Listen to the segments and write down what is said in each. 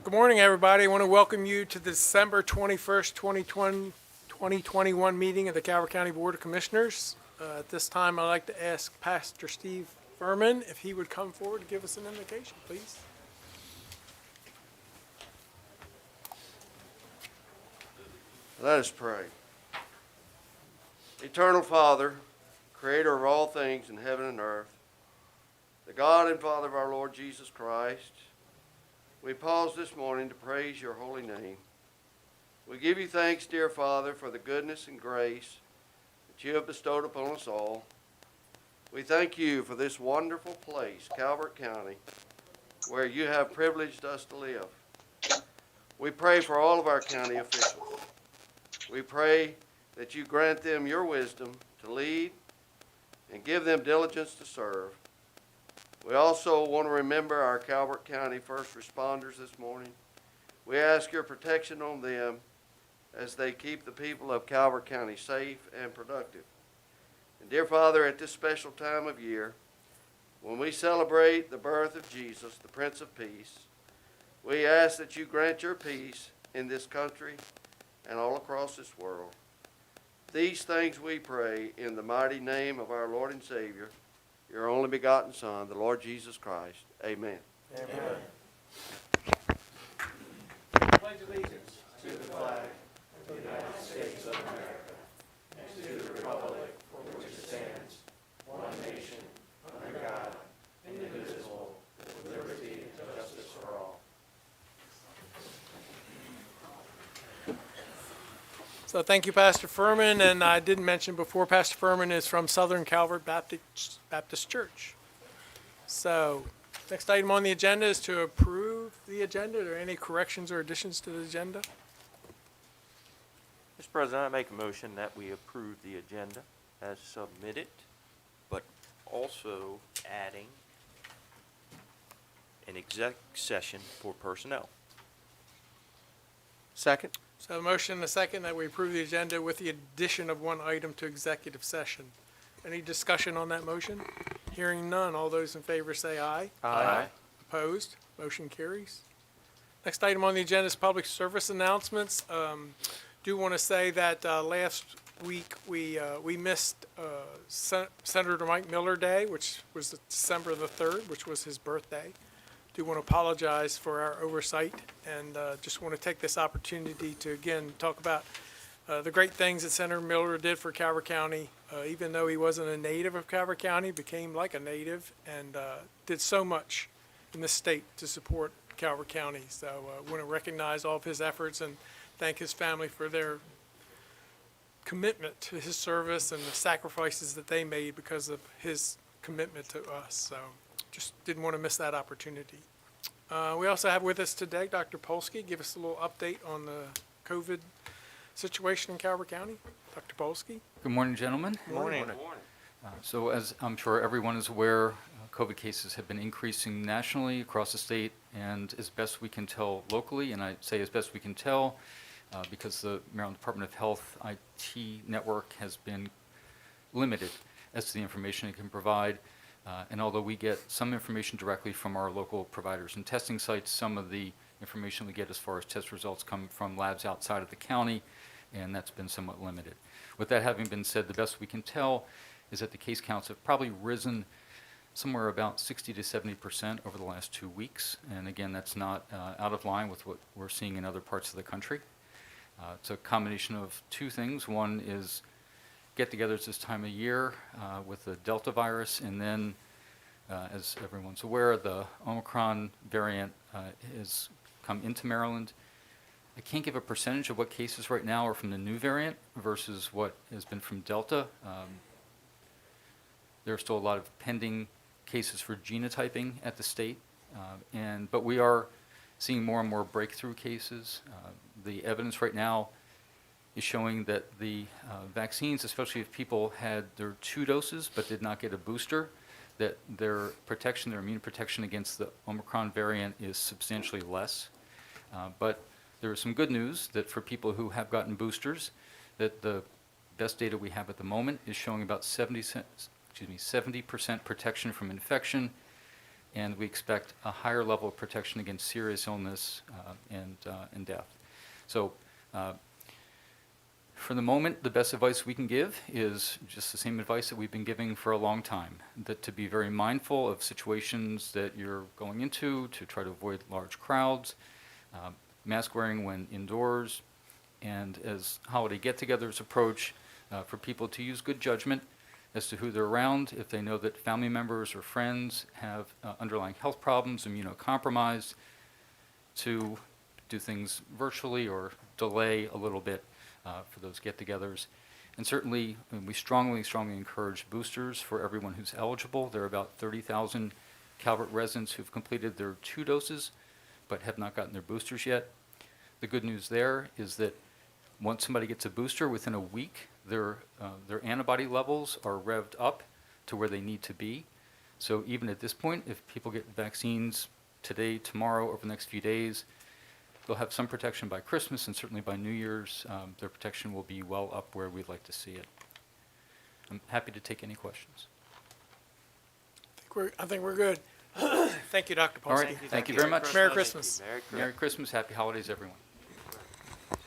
Good morning, everybody. I want to welcome you to the December 21st, 2021 meeting of the Calvert County Board of Commissioners. At this time, I'd like to ask Pastor Steve Furman if he would come forward to give us an invocation, please. Let us pray. Eternal Father, Creator of all things in heaven and earth, the God and Father of our Lord Jesus Christ, we pause this morning to praise your holy name. We give you thanks, dear Father, for the goodness and grace that you have bestowed upon us all. We thank you for this wonderful place, Calvert County, where you have privileged us to live. We pray for all of our county officials. We pray that you grant them your wisdom to lead and give them diligence to serve. We also want to remember our Calvert County first responders this morning. We ask your protection on them as they keep the people of Calvert County safe and productive. And dear Father, at this special time of year, when we celebrate the birth of Jesus, the Prince of Peace, we ask that you grant your peace in this country and all across this world. These things we pray in the mighty name of our Lord and Savior, your only begotten Son, the Lord Jesus Christ. Amen. Amen. Pledge allegiance to the flag of the United States of America and to the republic for which it stands, one nation, under God, indivisible, with liberty and justice for all. So thank you, Pastor Furman. And I didn't mention before, Pastor Furman is from Southern Calvert Baptist Church. So next item on the agenda is to approve the agenda. Are there any corrections or additions to the agenda? Mr. President, I make a motion that we approve the agenda as submitted, but also adding an exec session for personnel. Second. So a motion and a second that we approve the agenda with the addition of one item to executive session. Any discussion on that motion? Hearing none, all those in favor say aye. Aye. Opposed? Motion carries. Next item on the agenda is public service announcements. Do want to say that last week we missed Senator Mike Miller Day, which was December the 3rd, which was his birthday. Do want to apologize for our oversight and just want to take this opportunity to again talk about the great things that Senator Miller did for Calvert County. Even though he wasn't a native of Calvert County, became like a native and did so much in the state to support Calvert County. So I want to recognize all of his efforts and thank his family for their commitment to his service and the sacrifices that they made because of his commitment to us. So just didn't want to miss that opportunity. We also have with us today Dr. Polsky. Give us a little update on the COVID situation in Calvert County. Dr. Polsky. Good morning, gentlemen. Morning. So as I'm sure everyone is aware, COVID cases have been increasing nationally across the state and as best we can tell locally, and I say as best we can tell because the Maryland Department of Health IT network has been limited as to the information it can provide. And although we get some information directly from our local providers and testing sites, some of the information we get as far as test results come from labs outside of the county, and that's been somewhat limited. With that having been said, the best we can tell is that the case counts have probably risen somewhere about 60 to 70% over the last 2 weeks. And again, that's not out of line with what we're seeing in other parts of the country. It's a combination of two things. One is get-togethers this time of year with the Delta virus, and then, as everyone's aware, the Omicron variant has come into Maryland. I can't give a percentage of what cases right now are from the new variant versus what has been from Delta. There are still a lot of pending cases for genotyping at the state, but we are seeing more and more breakthrough cases. The evidence right now is showing that the vaccines, especially if people had their 2 doses but did not get a booster, that their protection, their immune protection against the Omicron variant is substantially less. But there is some good news that for people who have gotten boosters, that the best data we have at the moment is showing about 70% protection from infection and we expect a higher level of protection against serious illness and death. So for the moment, the best advice we can give is just the same advice that we've been giving for a long time, that to be very mindful of situations that you're going into, to try to avoid large crowds, mask wearing when indoors, and as holiday get-togethers approach, for people to use good judgment as to who they're around. If they know that family members or friends have underlying health problems, immunocompromised, to do things virtually or delay a little bit for those get-togethers. And certainly, we strongly encourage boosters for everyone who's eligible. There are about 30,000 Calvert residents who've completed their 2 doses but have not gotten their boosters yet. The good news there is that once somebody gets a booster, within a week, their antibody levels are revved up to where they need to be. So even at this point, if people get vaccines today, tomorrow, over the next few days, they'll have some protection by Christmas, and certainly by New Year's, their protection will be well up where we'd like to see it. I'm happy to take any questions. I think we're good. Thank you, Dr. All right, Polsky. thank you very much. Merry Christmas. Merry Christmas, happy holidays, everyone.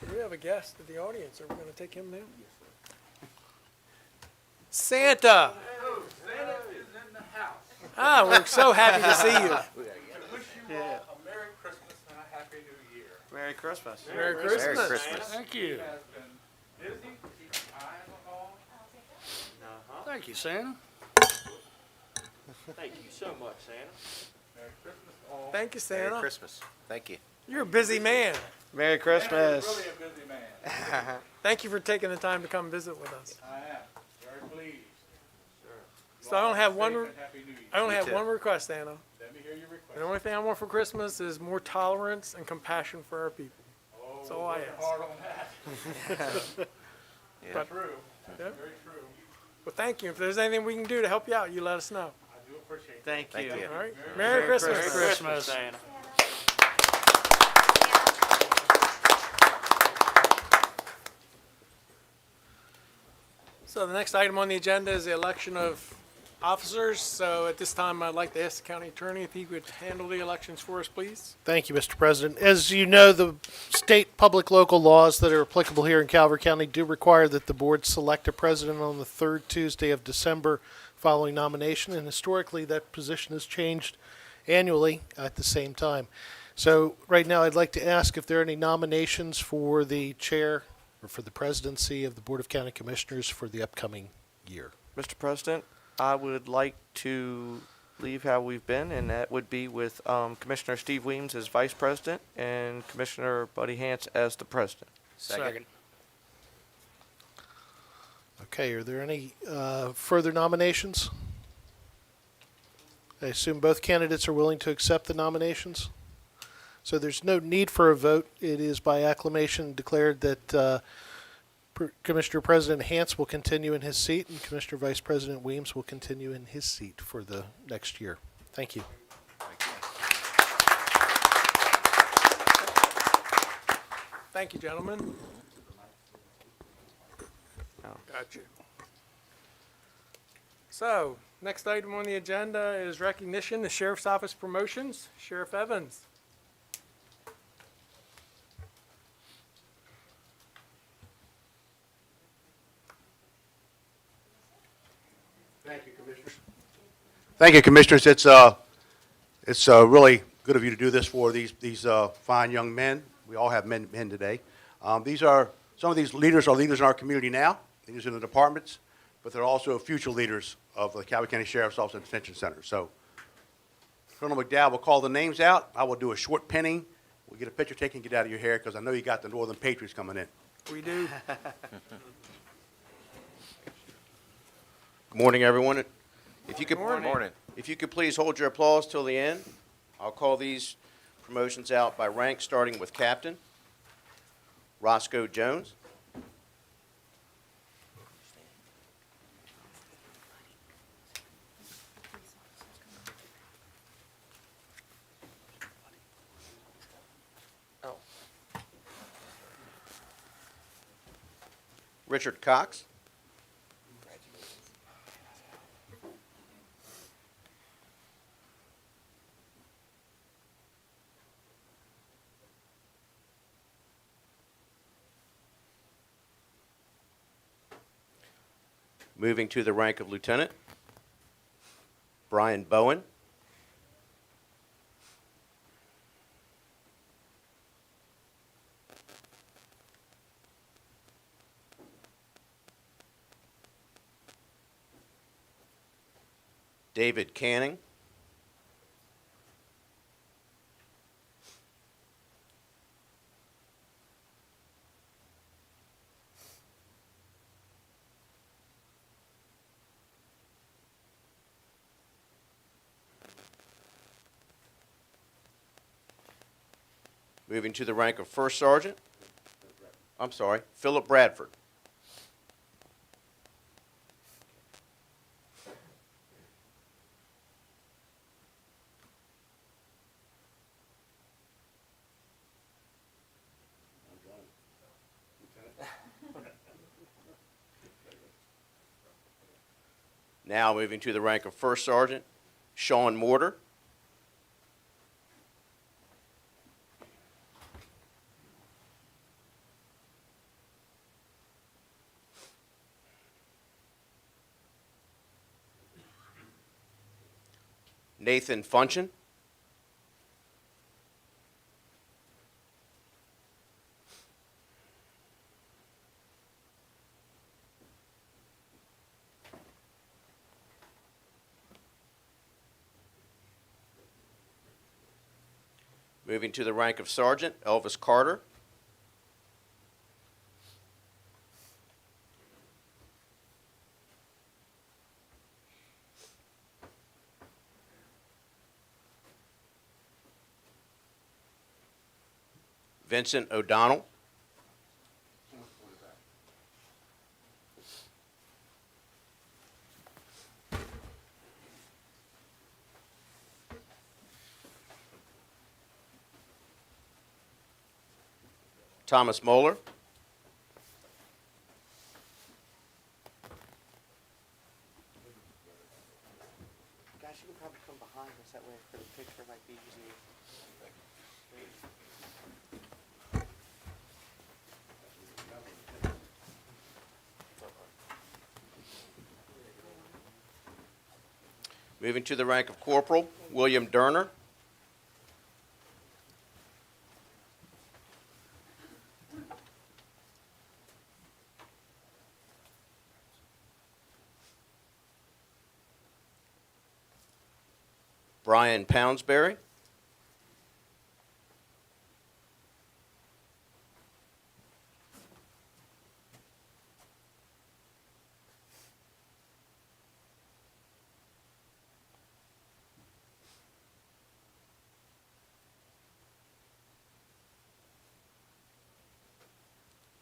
Do we have a guest in the audience? Are we going to take him now? Santa! Santa is in the house. Ah, we're so happy to see you. To wish you all a Merry Christmas and a Happy New Year. Merry Christmas. Merry Christmas. Thank you. Has been busy, keeping eyes on all. Thank you, Santa. Thank you so much, Santa. Merry Christmas to all. Thank you, Santa. Christmas. Thank you. You're a busy man. Merry Santa's Christmas. really a busy man. Thank you for taking the time to come visit with us. I am very pleased. So I don't have Safe one. and Happy New Year. I only You have too. one request, Santa. Let me hear your request. The only thing I want for Christmas is more tolerance and compassion for our people. Oh, That's all I working ask. hard on that. But, True. Yep. Very true. well, thank you. If there's anything we can do to help you out, you let us know. I do appreciate it. Thank Thank you. All right? Merry Christmas. Merry Christmas, Santa. So the next item on the agenda is the election of officers. So at this time, I'd like to ask the county attorney if he would handle the elections for us, please. Thank you, Mr. President. As you know, the state public local laws that are applicable here in Calvert County do require that the board select a president on the 3rd Tuesday of December following nomination, and historically that position has changed annually at the same time. So right now I'd like to ask if there are any nominations for the chair or for the presidency of the Board of County Commissioners for the upcoming year. Mr. President, I would like to leave how we've been, and that would be with Commissioner Steve Weems as Vice President and Commissioner Buddy Hance as the President. Second. Okay, are there any further nominations? I assume both candidates are willing to accept the nominations? So there's no need for a vote. It is by acclamation declared that Commissioner President Hance will continue in his seat and Commissioner Vice President Weems will continue in his seat for the next year. Thank you. Thank you, gentlemen. Got you. So, next item on the agenda is recognition, the Sheriff's Office promotions. Sheriff Evans. Thank you, Commissioners. It's really good of you to do this for these fine young men. We all have men today. Some of these leaders are leaders in our community now, leaders in the departments, but they're also future leaders of the Calvert County Sheriff's Office and Detention Center. So, Colonel McDowell will call the names out. I will do a short pinning. We'll get a picture taken, get out of your hair, because I know you got the Northern Patriots coming in. We do. Good morning, everyone. If you could, Morning. if you could please hold your applause till the end. I'll call these promotions out by rank, starting with Captain Roscoe Jones. Richard Cox. Moving to the rank of lieutenant, Brian Bowen. David Canning. Moving to the rank of first sergeant, Philip Bradford. Now moving to the rank of first sergeant, Sean Mortar. Nathan Funchen. Moving to the rank of sergeant, Elvis Carter. Vincent O'Donnell. Thomas Moeller. Guys, you can probably come behind us, that way for the picture might be easier. Moving to the rank of corporal, William Durner. Brian Poundsbury.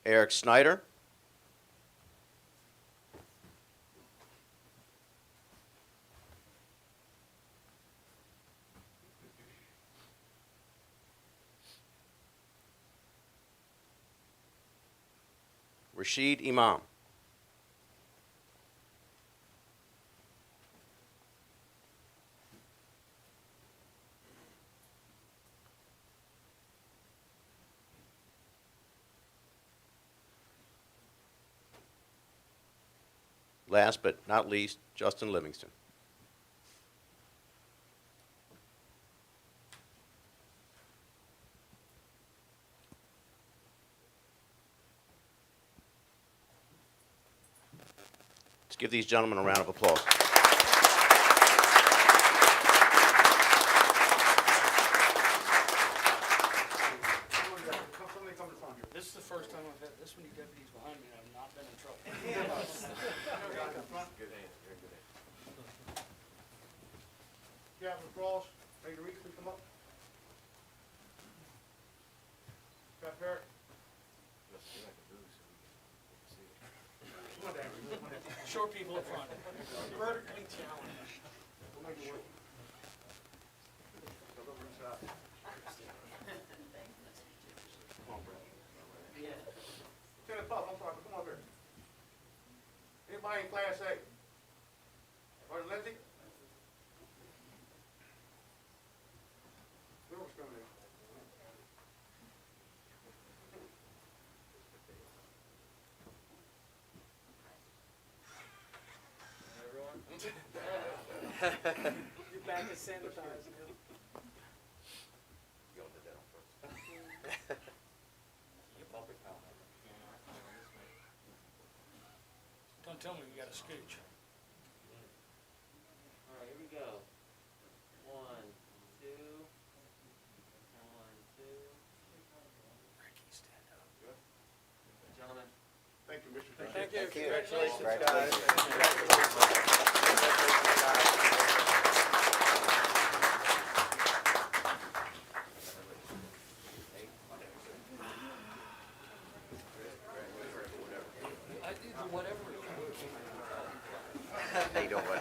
Eric Snyder. Rashid Imam. Last but not least, Justin Livingston. Let's give these gentlemen a round of applause. This is the first time I've had this many deputies behind me and I've not been in trouble. Yeah, Ross, ready to reach, please come up. Got Barrett. Come on down. Short people up front. Vertically challenged. We'll make it work. Lieutenant Puff, I'm sorry, come on here. Anybody in Class A? Sergeant Lindsay? We don't discriminate. Your back is sanitized now. Don't tell me you got a scooch. All right, here we go. 1, 2. 1, 2. Ricky, stand up. Gentlemen. Thank you, Mr. Thank you. Congratulations, How you doing, bud?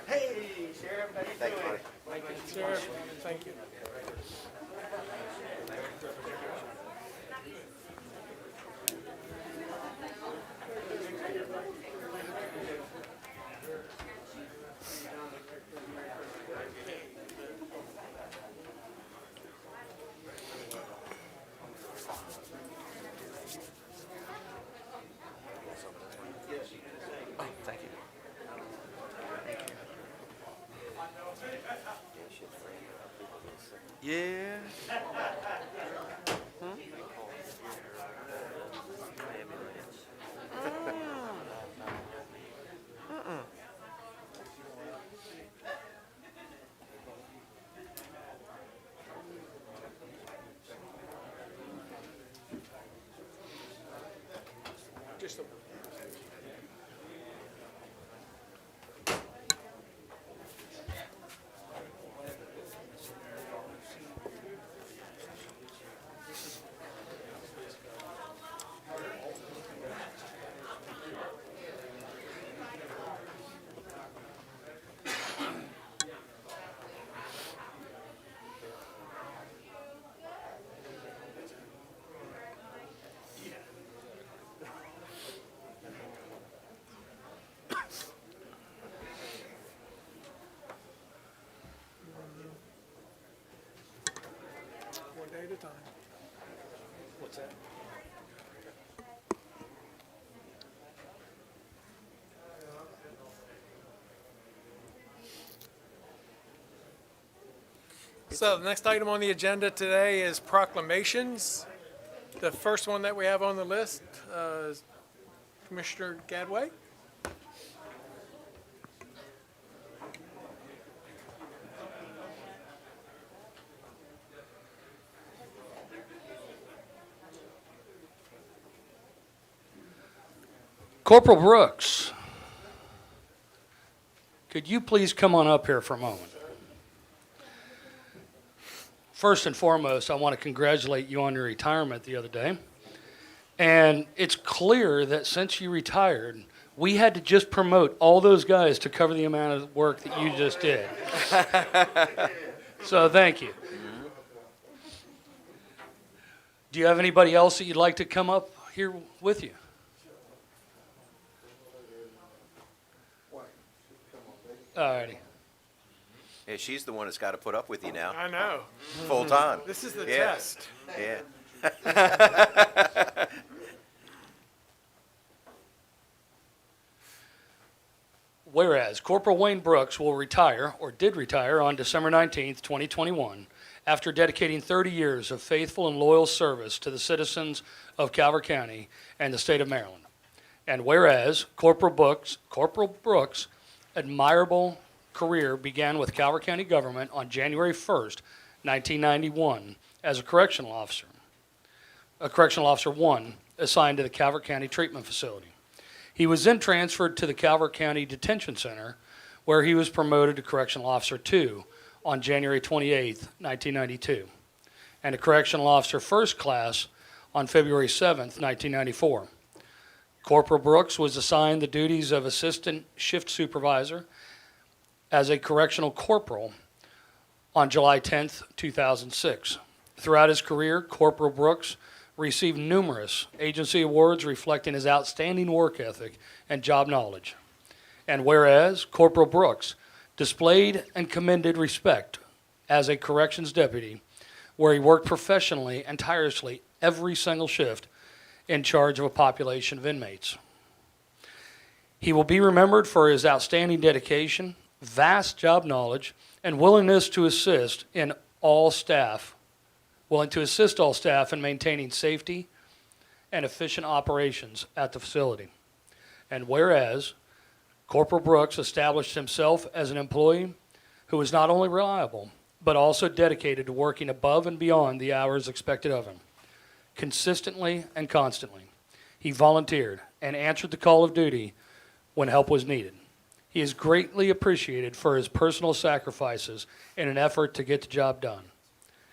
Hey, Sheriff, how you Thanks, buddy. Sheriff, thank you. Thank you. Yeah. Just a one day at a time. What's that? So the next item on the agenda today is proclamations. The first one that we have on the list is Commissioner Gadway. Corporal Brooks, could you please come on up here for a moment? First and foremost, I want to congratulate you on your retirement the other day. And it's clear that since you retired, we had to just promote all those guys to cover the amount of work that you just did. So thank you. Do you have anybody else that you'd like to come up here with you? Alrighty. Yeah, she's the one that's got to put up with you now, I know. full time. This is the Yeah. test. Yeah. Whereas Corporal Wayne Brooks will retire, or did retire, on December 19th, 2021, after dedicating 30 years of faithful and loyal service to the citizens of Calvert County and the state of Maryland. And whereas Corporal Brooks' admirable career began with Calvert County government on January 1st, 1991, as a Correctional Officer 1 assigned to the Calvert County Treatment Facility. He was then transferred to the Calvert County Detention Center, where he was promoted to Correctional Officer 2 on January 28, 1992, and to Correctional Officer First Class on February 7, 1994. Corporal Brooks was assigned the duties of Assistant Shift Supervisor as a Correctional Corporal on July 10, 2006. Throughout his career, Corporal Brooks received numerous agency awards reflecting his outstanding work ethic and job knowledge. And whereas Corporal Brooks displayed and commended respect as a corrections deputy, where he worked professionally and tirelessly every single shift in charge of a population of inmates. He He will be remembered for his outstanding dedication, vast job knowledge, and willingness to assist all staff in maintaining safety and efficient operations at the facility. And whereas Corporal Brooks established himself as an employee who was not only reliable, but also dedicated to working above and beyond the hours expected of him. Consistently and constantly, he volunteered and answered the call of duty when help was needed. He is greatly appreciated for his personal sacrifices in an effort to get the job done.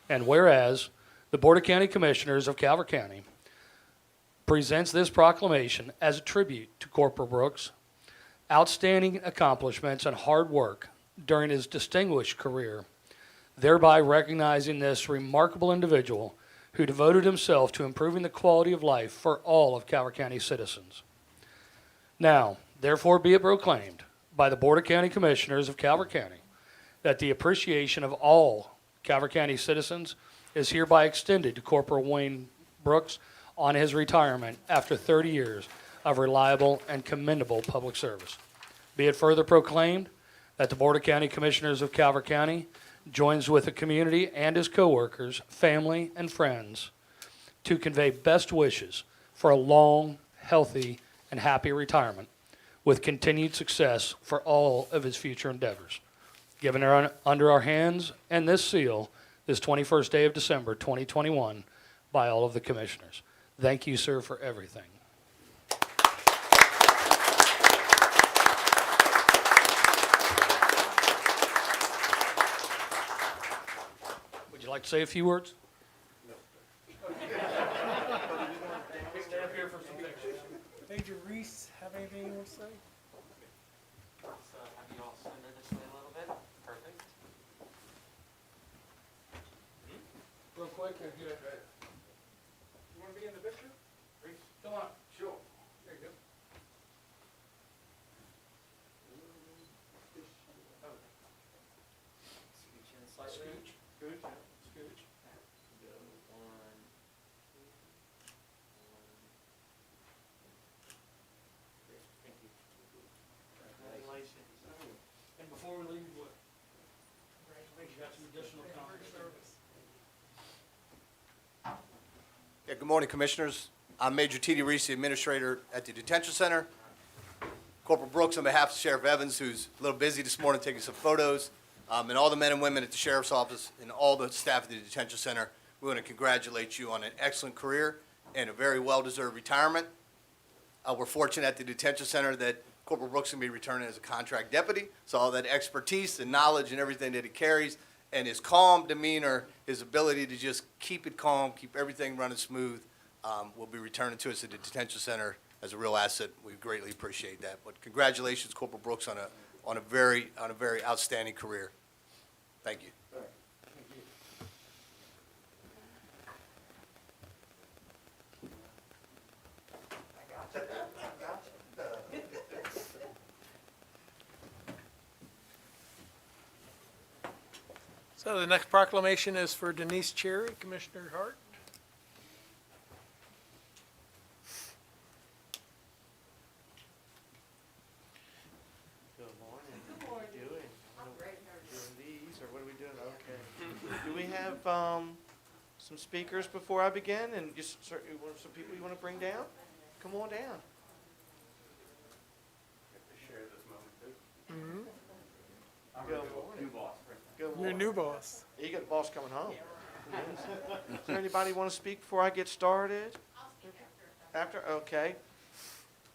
And whereas the Board of County Commissioners of Calvert County presents this proclamation as a tribute to Corporal Brooks' outstanding accomplishments and hard work during his distinguished career, thereby recognizing this remarkable individual who devoted himself to improving the quality of life for all of Calvert County citizens. Now, therefore be it proclaimed by the Board of County Commissioners of Calvert County that the appreciation of all Calvert County citizens is hereby extended to Corporal Wayne Brooks on his retirement after 30 years of reliable and commendable public service. Be it further proclaimed that the Board of County Commissioners of Calvert County joins with the community and his coworkers, family, and friends to convey best wishes for a long, healthy, and happy retirement with continued success for all of his future endeavors. Given under our hands and this seal, this 21st day of December 2021, by all of the commissioners. Thank you, sir, for everything. Would you like to say a few words? Major Reese, have anything you want to say? Have you all center this way a little bit? Perfect. Real quick, if you want to be in the picture? Reese, come on. Sure. There you go. Scooch in slightly. Scooch, scooch. Go 1, 2, 1. Great. Thank you. Congratulations. And before we leave, what? You got some additional comments? Yeah, good morning, Commissioners. I'm Major T.D. Reese, the Administrator at the Detention Center. Corporal Brooks, on behalf of Sheriff Evans, who's a little busy this morning taking some photos, and all the men and women at the Sheriff's Office and all the staff at the Detention Center, we want to congratulate you on an excellent career and a very well-deserved retirement. We're fortunate at the Detention Center that Corporal Brooks can be returning as a contract deputy, so all that expertise and knowledge and everything that he carries, and his calm demeanor, his ability to just keep it calm, keep everything running smooth, will be returning to us at the Detention Center as a real asset. We greatly appreciate that. But congratulations, Corporal Brooks, on a very outstanding career. Thank you. So the next proclamation is for Denise Cherry, Commissioner Hart. Good morning. Good morning. What are you doing? Doing these, or what are we doing? Okay. Do we have some speakers before I begin? And just some people you want to bring down? Come on down. Good morning. Good Your morning. new boss. You got the boss coming home. Is there anybody want to speak before I get started? After? Okay.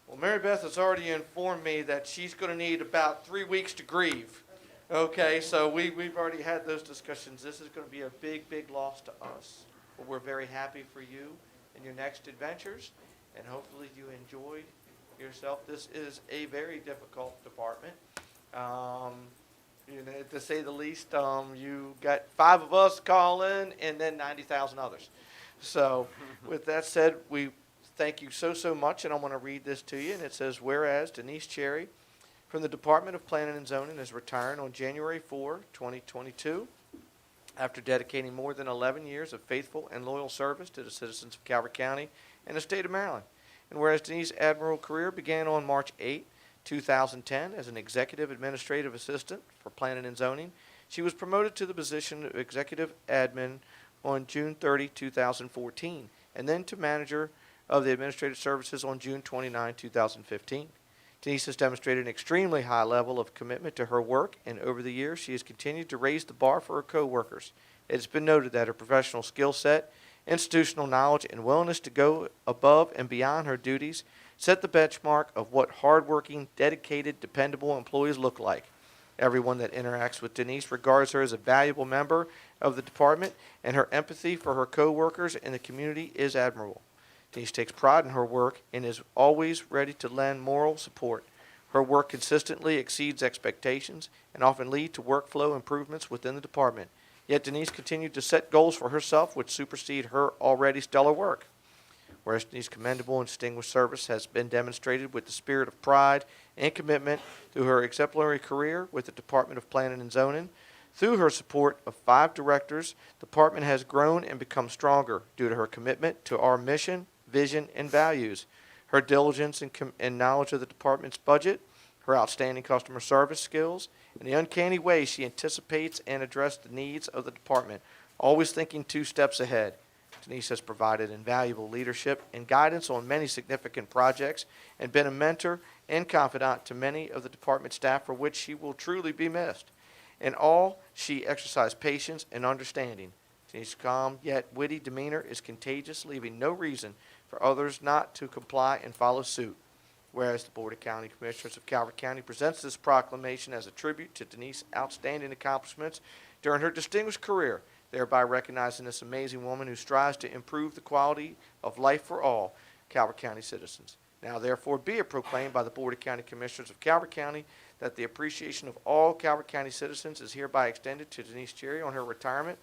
Well, Mary Beth has already informed me that she's going to need about 3 weeks to grieve. Okay, so we've already had those discussions. This is going to be a big, big loss to us. But we're very happy for you and your next adventures, and hopefully you enjoyed yourself. This is a very difficult department. To say the least, you got 5 of us calling and then 90,000 others. So with that said, we thank you so much, and I'm going to read this to you. And it says, whereas Denise Cherry from the Department of Planning and Zoning is retiring on January 4, 2022, after dedicating more than 11 years of faithful and loyal service to the citizens of Calvert County and the state of Maryland. And whereas Denise's admirable career began on March 8, 2010 as an executive administrative assistant for planning and zoning. She was promoted to the position of executive admin on June 30, 2014, and then to manager of the administrative services on June 29, 2015. Denise has demonstrated an extremely high level of commitment to her work, and over the years she has continued to raise the bar for her coworkers. It has been noted that her professional skill set, institutional knowledge, and willingness to go above and beyond her duties set the benchmark of what hardworking, dedicated, dependable employees look like. Everyone that interacts with Denise regards her as a valuable member of the department, and her empathy for her coworkers and the community is admirable. Denise takes pride in her work and is always ready to lend moral support. Her work consistently exceeds expectations and often lead to workflow improvements within the department. Yet Denise continued to set goals for herself which supersede her already stellar work. Whereas Denise's commendable and distinguished service has been demonstrated with the spirit of pride and commitment through her exemplary career with the Department of Planning and Zoning. Through her support of 5 directors, the department has grown and become stronger due to her commitment to our mission, vision, and values, her diligence and knowledge of the department's budget, her outstanding customer service skills, and the uncanny way she anticipates and addresses the needs of the department, always thinking 2 steps ahead. Denise has provided invaluable leadership and guidance on many significant projects and been a mentor and confidant to many of the department staff, for which she will truly be missed. In all, she exercised patience and understanding. Denise's calm yet witty demeanor is contagious, leaving no reason for others not to comply and follow suit. Whereas the Board of County Commissioners of Calvert County presents this proclamation as a tribute to Denise's outstanding accomplishments during her distinguished career, thereby recognizing this amazing woman who strives to improve the quality of life for all Calvert County citizens. Now therefore be it proclaimed by the Board of County Commissioners of Calvert County that the appreciation of all Calvert County citizens is hereby extended to Denise Cherry on her retirement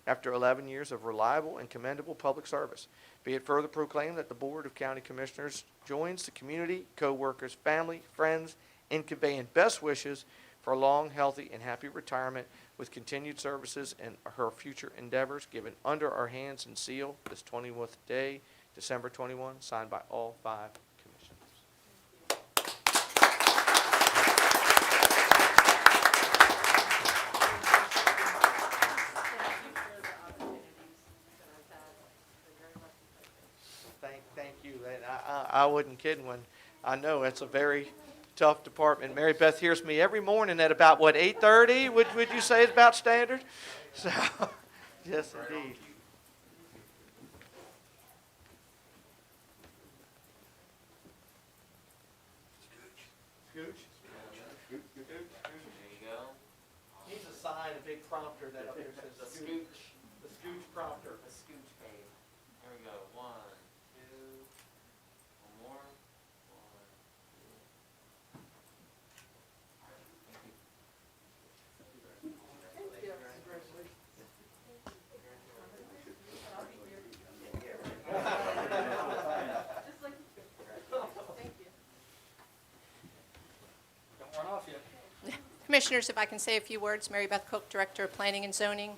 after 11 years of reliable and commendable public service. Be it further proclaimed that the Board of County Commissioners joins the community, co-workers, family, friends, in conveying best wishes for a long, healthy, and happy retirement with continued services and her future endeavors given under our hands and seal this 20th day, December 21, signed by all 5 commissioners. Thank you. And I wasn't kidding when I know it's a very tough department. Mary Beth hears me every morning at about, 8:30? Would you say is about standard? So, yes, indeed. Scooch? There you go. Needs a sign, a big prompter that up there says the Scooch. The Scooch prompter. The scooch cave. There we go. 1, 2, one more. 1, 2. Don't run off yet. Commissioners, if I can say a few words, Mary Beth Cook, Director of Planning and Zoning.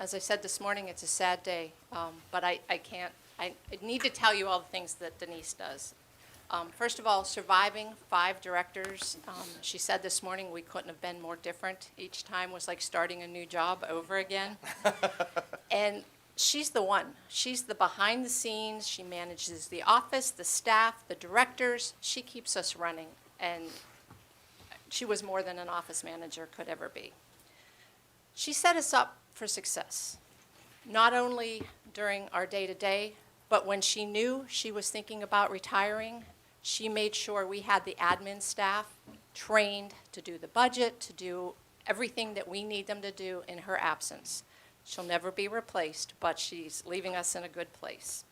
As I said this morning, it's a sad day, but I need to tell you all the things that Denise does. First of all, surviving 5 directors. She said this morning we couldn't have been more different. Each time was like starting a new job over again. And she's the one. She's the behind the scenes. She manages the office, the staff, the directors. She keeps us running. And she was more than an office manager could ever be. She set us up for success, not only during our day-to-day, but when she knew she was thinking about retiring, she made sure we had the admin staff trained to do the budget, to do everything that we need them to do in her absence. She'll never be replaced, but she's leaving us in a good place.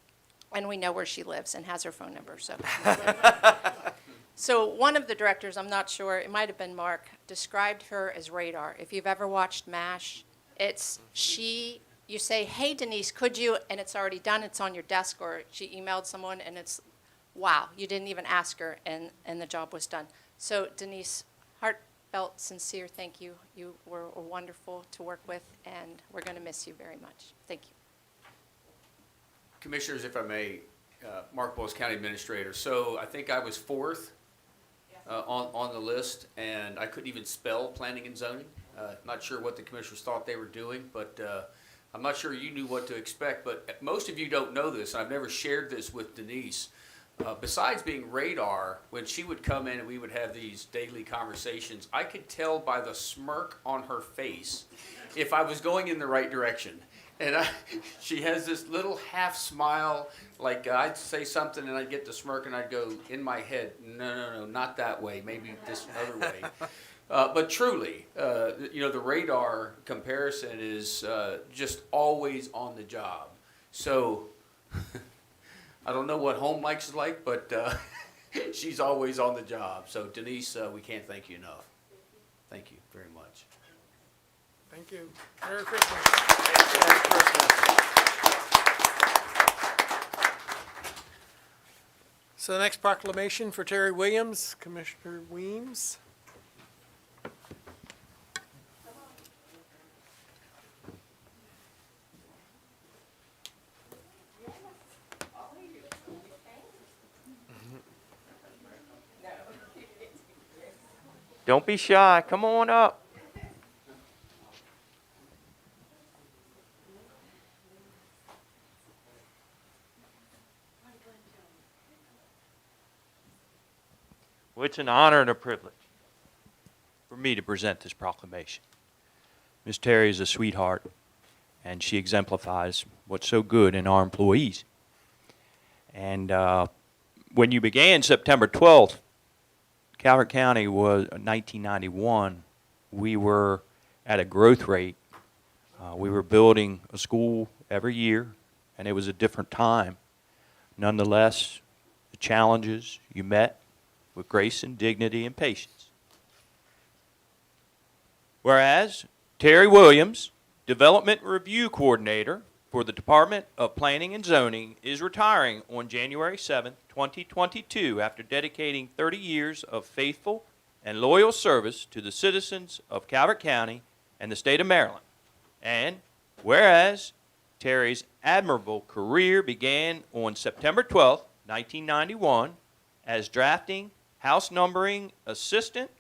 And we know where she lives and has her phone number, so. So one of the directors, I'm not sure, it might have been Mark, described her as radar. If you've ever watched MASH, you say, hey, Denise, could you, and it's already done, it's on your desk, or she emailed someone, and it's, wow, you didn't even ask her, and the job was done. So Denise, heartfelt, sincere thank you. You were wonderful to work with, and we're going to miss you very much. Thank you. Commissioners, if I may, Mark Bowles, County Administrator. So I think I was 4th. Yeah. on the list, and I couldn't even spell planning and zoning. Not sure what the commissioners thought they were doing, but I'm not sure you knew what to expect, but most of you don't know this, and I've never shared this with Denise. Besides being radar, when she would come in and we would have these daily conversations, I could tell by the smirk on her face if I was going in the right direction. And she has this little half smile, like I'd say something and I'd get the smirk and I'd go in my head, no, not that way, maybe this other way. But truly, the radar comparison is just always on the job. So I don't know what home likes like, but she's always on the job. So Denise, we can't thank you enough. Thank you very much. Thank you. Merry Christmas. Merry Christmas. So the next proclamation for Terry Williams, Commissioner Weems. Don't be shy. Come on up. Well, it's an honor and a privilege for me to present this proclamation. Miss Terry is a sweetheart, and she exemplifies what's so good in our employees. And when you began September 12th, Calvert County was 1991. We were at a growth rate. We were building a school every year, and it was a different time. Nonetheless, the challenges you met with grace and dignity and patience. Whereas Terry Williams, Development Review Coordinator for the Department of Planning and Zoning, is retiring on January 7th, 2022 after dedicating 30 years of faithful and loyal service to the citizens of Calvert County and the state of Maryland. And whereas Terry's admirable career began on September 12th, 1991 as drafting house numbering assistant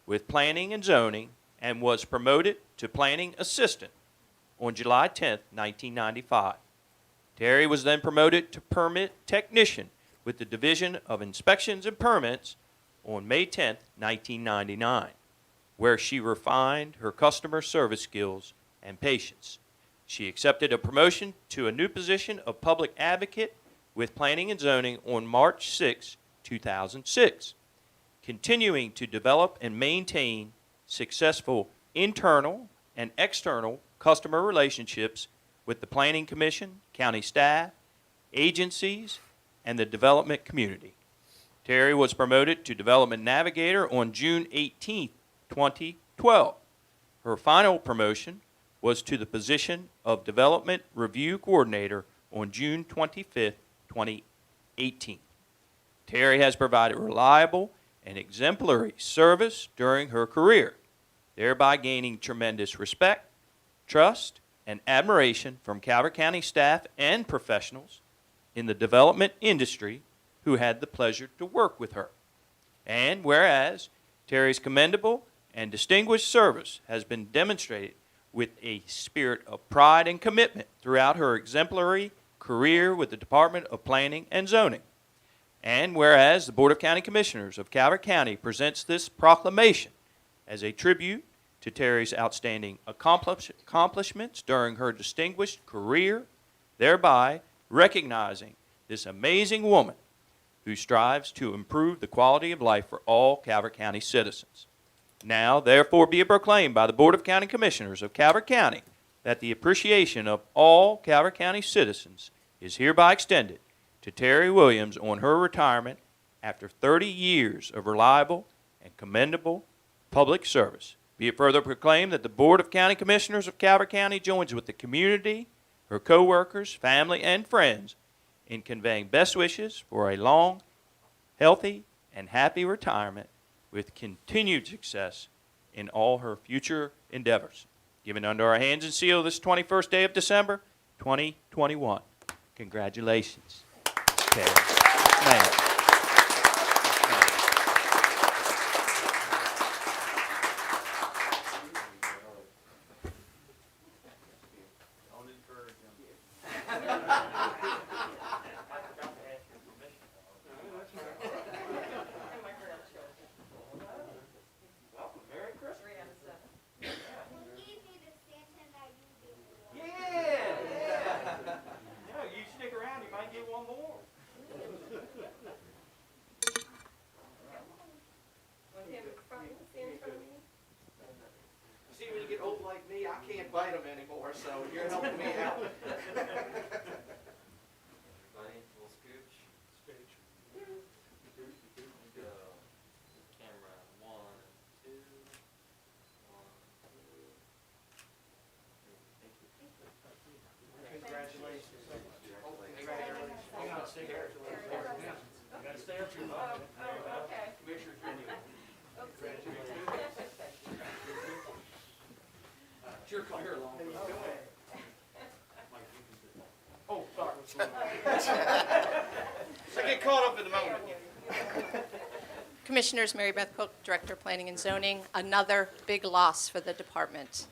with planning and zoning and was promoted to planning assistant on July 10th, 1995. Terry was then promoted to permit technician with the Division of Inspections and Permits on May 10th, 1999, where she refined her customer service skills and patience. She accepted a promotion to a new position of public advocate with planning and zoning on March 6, 2006, continuing to develop and maintain successful internal and external customer relationships with the Planning Commission, county staff, agencies, and the development community. Terry was promoted to Development Navigator on June 18, 2012. Her final promotion was to the position of Development Review Coordinator on June 25, 2018. Terry has provided reliable and exemplary service during her career, thereby gaining tremendous respect, trust, and admiration from Calvert County staff and professionals in the development industry who had the pleasure to work with her. And whereas Terry's commendable and distinguished service has been demonstrated with a spirit of pride and commitment throughout her exemplary career with the Department of Planning and Zoning. And whereas the Board of County Commissioners of Calvert County presents this proclamation as a tribute to Terry's outstanding accomplishments during her distinguished career, thereby recognizing this amazing woman who strives to improve the quality of life for all Calvert County citizens. Now, therefore, be it proclaimed by the Board of County Commissioners of Calvert County that the appreciation of all Calvert County citizens is hereby extended to Terry Williams on her retirement after 30 years of reliable and commendable public service. Be it further proclaimed that the Board of County Commissioners of Calvert County joins with the community, her co-workers, family, and friends in conveying best wishes for a long, healthy, and happy retirement with continued success in all her future endeavors. Given under our hands and seal this 21st day of December, 2021. Congratulations, Terry. Man. like me, I can't bite them anymore, so you're helping me out. Everybody, little scooch. Go. Camera, 1, 2. 1, 2. Thank you. Congratulations. You gotta stay here. You gotta stay up here. Commissioners, ready? Sure, come here along. Oh, sorry. I get caught up in the moment. Commissioners, Mary Beth Cook, Director of Planning and Zoning. Another big loss for the department.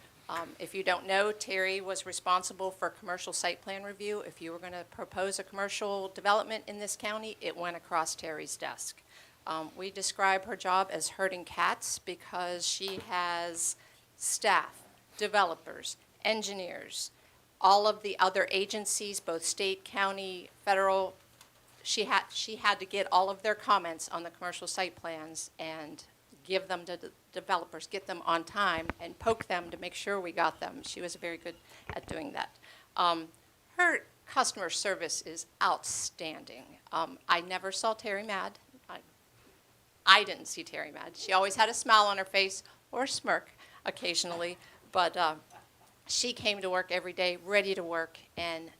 If you don't know, Terry was responsible for commercial site plan review. If you were going to propose a commercial development in this county, it went across Terry's desk. We describe her job as herding cats because she has staff, developers, engineers, all of the other agencies, both state, county, federal. She had to get all of their comments on the commercial site plans and give them to the developers, get them on time, and poke them to make sure we got them. She was very good at doing that. Her customer service is outstanding. I never saw Terry mad. I didn't see Terry mad. She always had a smile on her face or a smirk occasionally, but she came to work every day, ready to work, and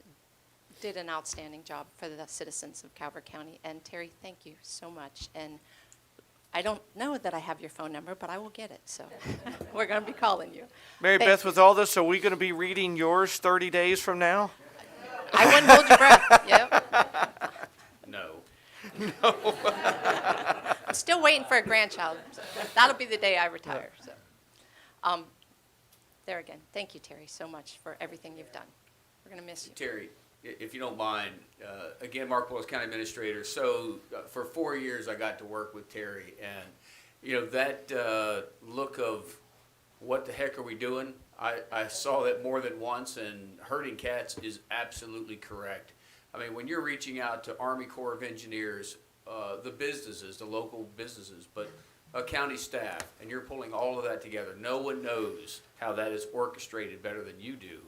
did an outstanding job for the citizens of Calvert County. And Terry, thank you so much. And I don't know that I have your phone number, but I will get it, so we're going to be calling you. Mary Thank Beth, you. with all this, are we going to be reading yours 30 days from now? I wouldn't hold your breath, yep. No. I'm still waiting for a grandchild. So that'll be the day I retire, so. There again, thank you, Terry, so much for everything you've done. We're going to miss you. Terry, if you don't mind, again, Mark Willis, County Administrator. So for 4 years, I got to work with Terry, and you know that look of what the heck are we doing? I saw that more than once, and herding cats is absolutely correct. I mean, when you're reaching out to Army Corps of Engineers, the businesses, the local businesses, but county staff, and you're pulling all of that together, no one knows how that is orchestrated better than you do.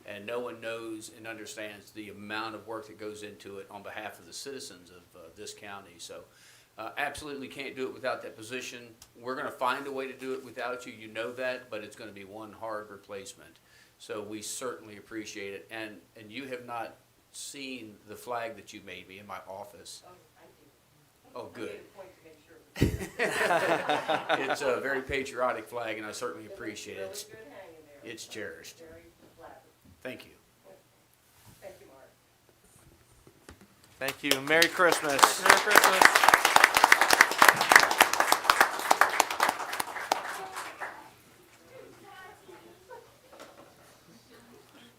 And no one knows and understands the amount of work that goes into it on behalf of the citizens of this county. So absolutely can't do it without that position. We're going to find a way to do it without you. You know that, but it's going to be one hard replacement. So we certainly appreciate it. And you have not seen the flag that you made me in my office. Oh, good. It's a very patriotic flag, and I certainly appreciate it. It's cherished. Thank you. Thank you. Merry Christmas. Merry Christmas.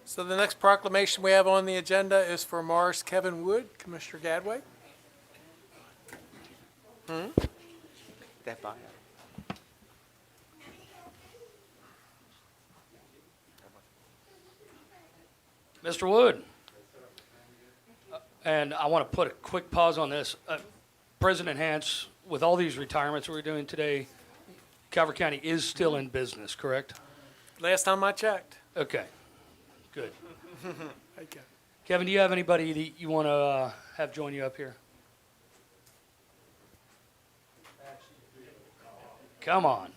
So the next proclamation we have on the agenda is for Morris Kevin Wood. Commissioner Gadway. That bio. Mr. Wood. And I want to put a quick pause on this. President Hance, with all these retirements we're doing today, Calvert County is still in business, correct? Last time I checked. Okay, good. Okay. Kevin, do you have anybody that you want to have join you up here? Come on.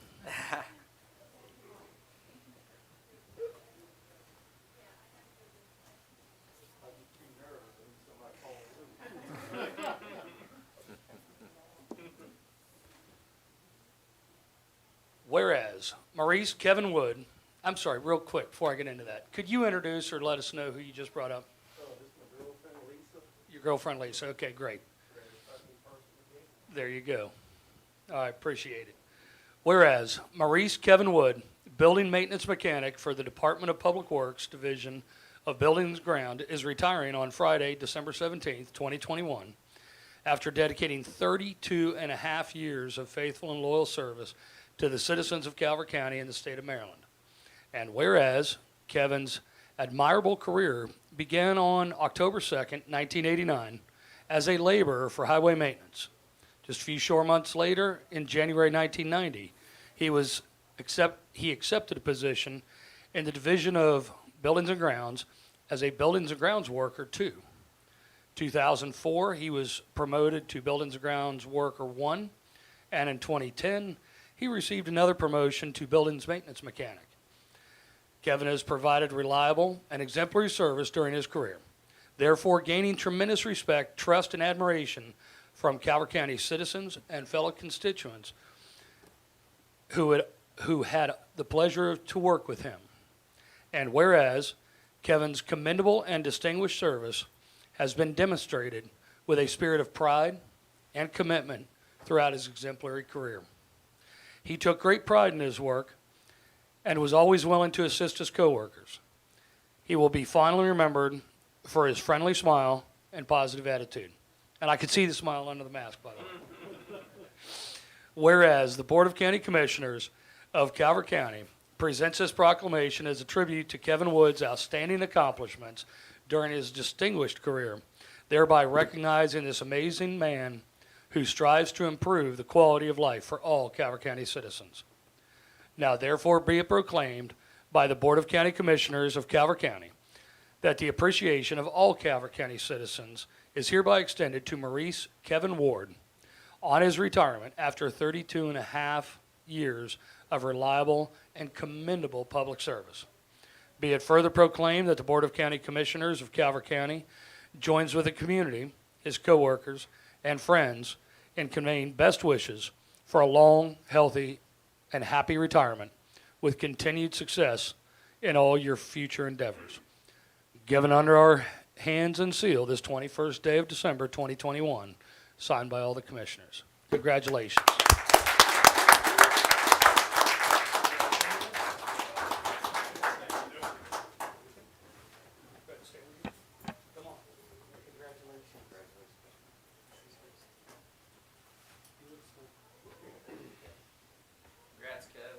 Whereas Maurice Kevin Wood, I'm sorry, real quick before I get into that, could you introduce or let us know who you just brought up? This is my girlfriend, Lisa. Your girlfriend Lisa. Okay, great. There you go. I appreciate it. Whereas Maurice Kevin Wood, building maintenance mechanic for the Department of Public Works Division of Buildings and Ground, is retiring on Friday, December 17th, 2021, after dedicating 32 and a half years of faithful and loyal service to the citizens of Calvert County and the state of Maryland. And whereas Kevin's admirable career began on October 2nd, 1989, as a laborer for highway maintenance. Just a few short months later, in January 1990, he accepted a position in the Division of Buildings and Grounds as a Buildings and Grounds Worker 2. 2004, he was promoted to Buildings and Grounds Worker 1, and in 2010, he received another promotion to Buildings Maintenance Mechanic. Kevin has provided reliable and exemplary service during his career, therefore gaining tremendous respect, trust, and admiration from Calvert County citizens and fellow constituents who had the pleasure to work with him. And whereas Kevin's commendable and distinguished service has been demonstrated with a spirit of pride and commitment throughout his exemplary career. He took great pride in his work and was always willing to assist his coworkers. He will be fondly remembered for his friendly smile and positive attitude. And I could see the smile under the mask, by the way. Whereas the Board of County Commissioners of Calvert County presents this proclamation as a tribute to Kevin Wood's outstanding accomplishments during his distinguished career, thereby recognizing this amazing man who strives to improve the quality of life for all Calvert County citizens. Now therefore be it proclaimed by the Board of County Commissioners of Calvert County that the appreciation of all Calvert County citizens is hereby extended to Maurice Kevin Ward on his retirement after 32 and a half years of reliable and commendable public service. Be it further proclaimed that the Board of County Commissioners of Calvert County joins with the community, his coworkers, and friends in conveying best wishes for a long, healthy, and happy retirement with continued success in all your future endeavors. Given under our hands and sealed this 21st day of December 2021, signed by all the commissioners. Congratulations. Congrats, Kev.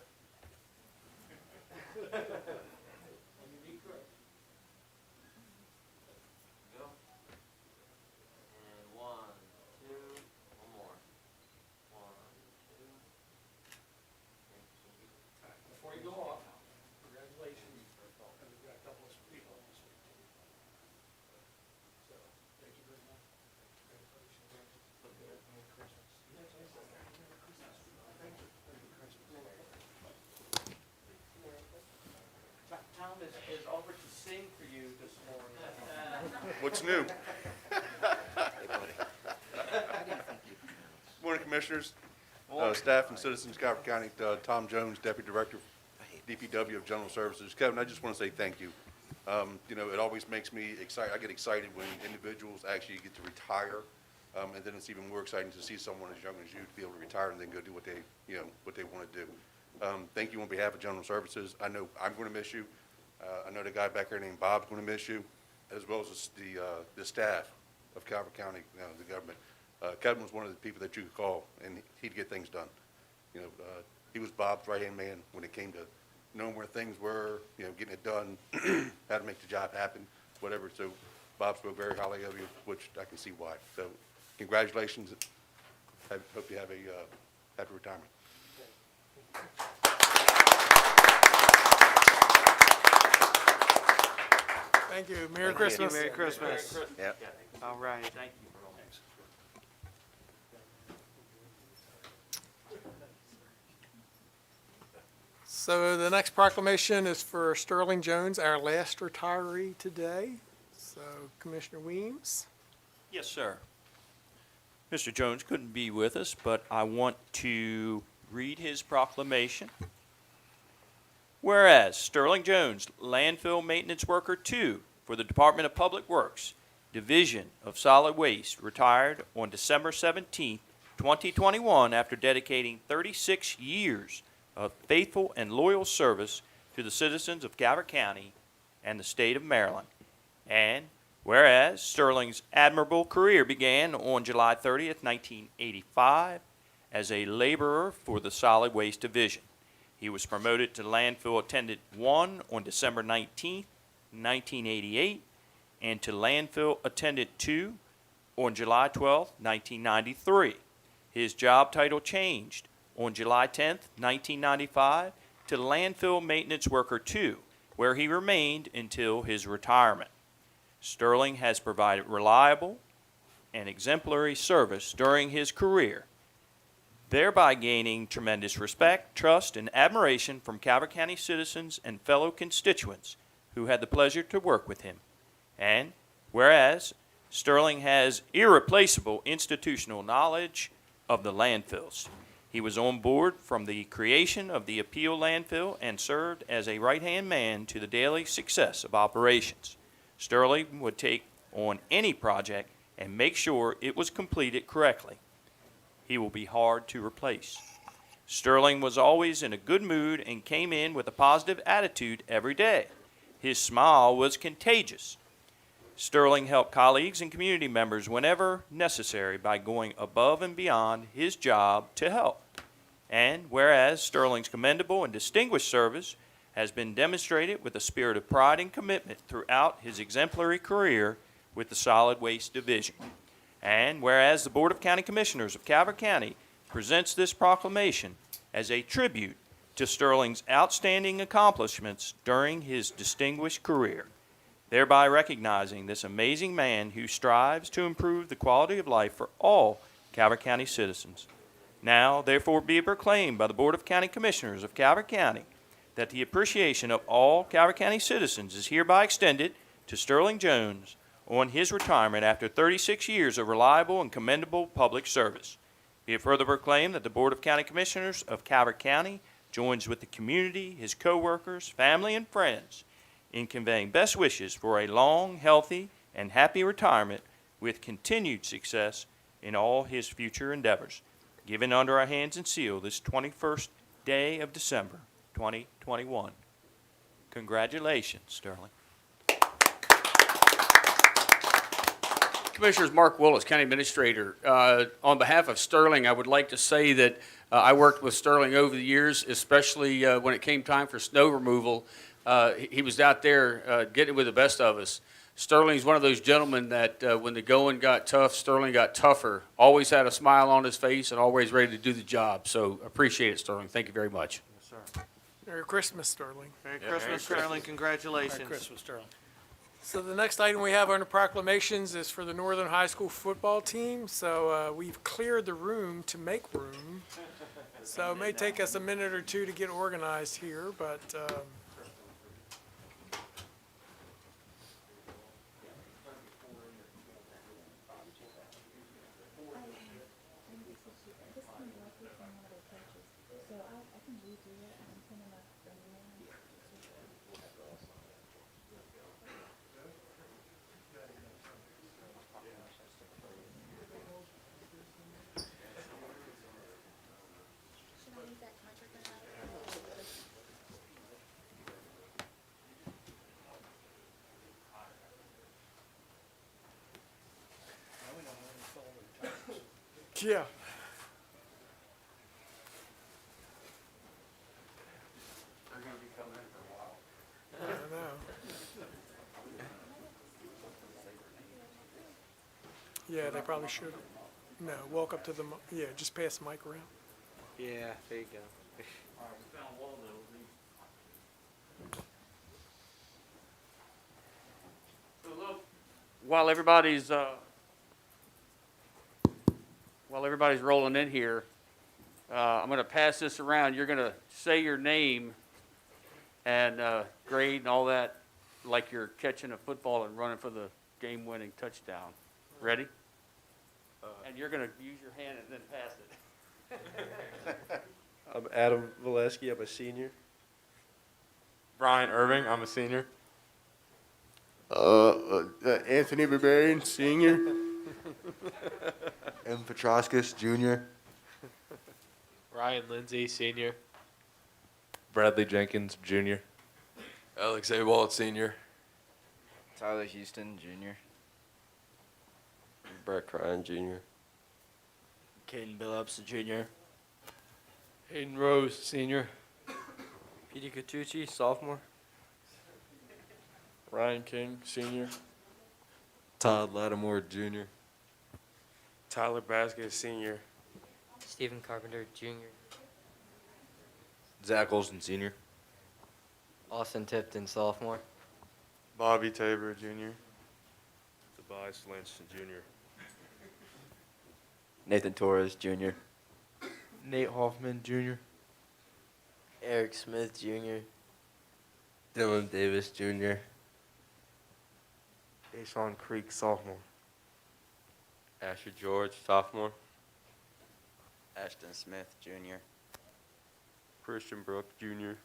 Go. And 1, 2, one more. 1, 2. Before you go off, congratulations. We've got a couple of people on this week. So, thank you very much. Merry Christmas. Tom is offered to sing for you this morning. What's new? Morning, Commissioners, staff, and citizens of Calvert County. Tom Jones, Deputy Director, DPW of General Services. Kevin, I just want to say thank you. You know, it always makes me excited. I get excited when individuals actually get to retire, and then it's even more exciting to see someone as young as you to be able to retire and then go do what they, what they want to do. Thank you on behalf of General Services. I know I'm going to miss you. I know the guy back there named Bob's going to miss you, as well as the staff of Calvert County, the government. Kevin was one of the people that you could call, and he'd get things done. He was Bob's right-hand man when it came to knowing where things were, getting it done, how to make the job happen, whatever. So Bob spoke very highly of you, which I can see why. So congratulations. I hope you have a happy retirement. Thank you. Merry Christmas. Merry Christmas. Yep. All right. Thank you. So the next proclamation is for Sterling Jones, our last retiree today. So Commissioner Weems. Yes, sir. Mr. Jones couldn't be with us, but I want to read his proclamation. Whereas Sterling Jones, Landfill Maintenance Worker 2 for the Department of Public Works, Division of Solid Waste, retired on December 17, 2021 after dedicating 36 years of faithful and loyal service to the citizens of Calvert County and the state of Maryland. And whereas Sterling's admirable career began on July 30th, 1985 as a laborer for the Solid Waste Division. He was promoted to Landfill Attendant 1 on December 19, 1988, and to Landfill Attendant 2 on July 12, 1993. His job title changed on July 10, 1995 to Landfill Maintenance Worker 2 where he remained until his retirement. Sterling has provided reliable and exemplary service during his career, thereby gaining tremendous respect, trust, and admiration from Calvert County citizens and fellow constituents who had the pleasure to work with him. And whereas Sterling has irreplaceable institutional knowledge of the landfills, he was on board from the creation of the Appeal landfill and served as a right-hand man to the daily success of operations. Sterling would take on any project and make sure it was completed correctly. He will be hard to replace. Sterling was always in a good mood and came in with a positive attitude every day. His smile was contagious. Sterling helped colleagues and community members whenever necessary by going above and beyond his job to help. And whereas Sterling's commendable and distinguished service has been demonstrated with a spirit of pride and commitment throughout his exemplary career with the Solid Waste Division. And whereas the Board of County Commissioners of Calvert County presents this proclamation as a tribute to Sterling's outstanding accomplishments during his distinguished career, thereby recognizing this amazing man who strives to improve the quality of life for all Calvert County citizens. Now, therefore, be it proclaimed by the Board of County Commissioners of Calvert County that the appreciation of all Calvert County citizens is hereby extended to Sterling Jones on his retirement after 36 years of reliable and commendable public service. Be it further proclaimed that the Board of County Commissioners of Calvert County joins with the community, his co-workers, family, and friends in conveying best wishes for a long, healthy, and happy retirement with continued success in all his future endeavors. Given under our hands and sealed this 21st day of December, 2021. Congratulations, Sterling. Commissioners, Mark Willis, County Administrator. On behalf of Sterling, I would like to say that I worked with Sterling over the years, especially when it came time for snow removal. He was out there getting with the best of us. Sterling's one of those gentlemen that when the going got tough, Sterling got tougher. Always had a smile on his face and always ready to do the job. So appreciate it, Sterling. Thank you very much. Yes, sir. Merry Christmas, Sterling. Merry Christmas, Sterling. Congratulations. Merry Christmas, Sterling. So the next item we have under proclamations is for the Northern High School football team. So we've cleared the room to make room. So it may take us a minute or two to get organized here, but yeah. They're going to be coming in for a while. I don't know. Yeah, they probably should. No, walk up to the, yeah, just pass the mic around. Yeah, there you go. While everybody's rolling in here, I'm going to pass this around. You're going to say your name and grade and all that like you're catching a football and running for the game-winning touchdown. Ready? And you're going to use your hand and then pass it. I'm Adam Valesky. I'm a senior. Brian Irving, I'm a senior. Anthony Barbarian, senior. M. Petroskas, junior. Ryan Lindsay, senior. Bradley Jenkins, junior. Alex A. Walt, senior. Tyler Houston, junior. Brett Cryan, Jr. Caden Billups, junior. Hayden Rose, senior. Petey Catucci, sophomore. Ryan King, senior. Todd Lattimore, junior. Tyler Basket, senior. Stephen Carpenter, junior. Zach Olson, senior. Austin Tipton, sophomore. Bobby Tabor, junior. Tobias Lynch, junior. Nathan Torres, junior. Nate Hoffman, junior. Eric Smith, junior. Dylan Davis, junior. Deshaun Creek, sophomore. Asher George, sophomore. Ashton Smith, junior. Christian Brook, junior.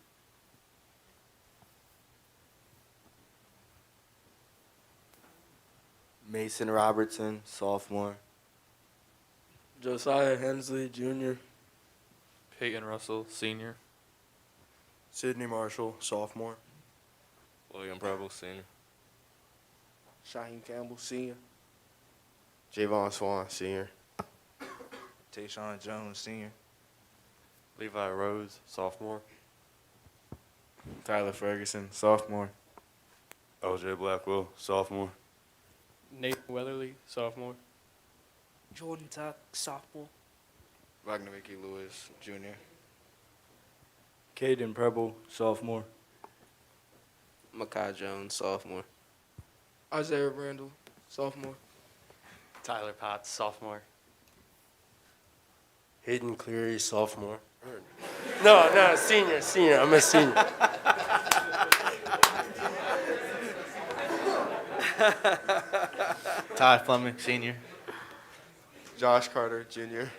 Mason Robertson, sophomore. Josiah Hensley, junior. Peyton Russell, senior. Sidney Marshall, sophomore. William Preble, senior. Shaheem Campbell, senior. Javon Swan, senior. Tayshawn Jones, senior. Levi Rose, sophomore. Tyler Ferguson, sophomore. LJ Blackwell, sophomore. Nathan Weatherly, sophomore. Jordan Tuck, sophomore. Wagner Mickey Lewis, junior. Caden Preble, sophomore. Makai Jones, sophomore. Isaiah Randall, sophomore. Tyler Potts, sophomore. Hayden Cleary, sophomore. No, senior. I'm a senior. Todd Fleming, senior. Josh Carter, junior.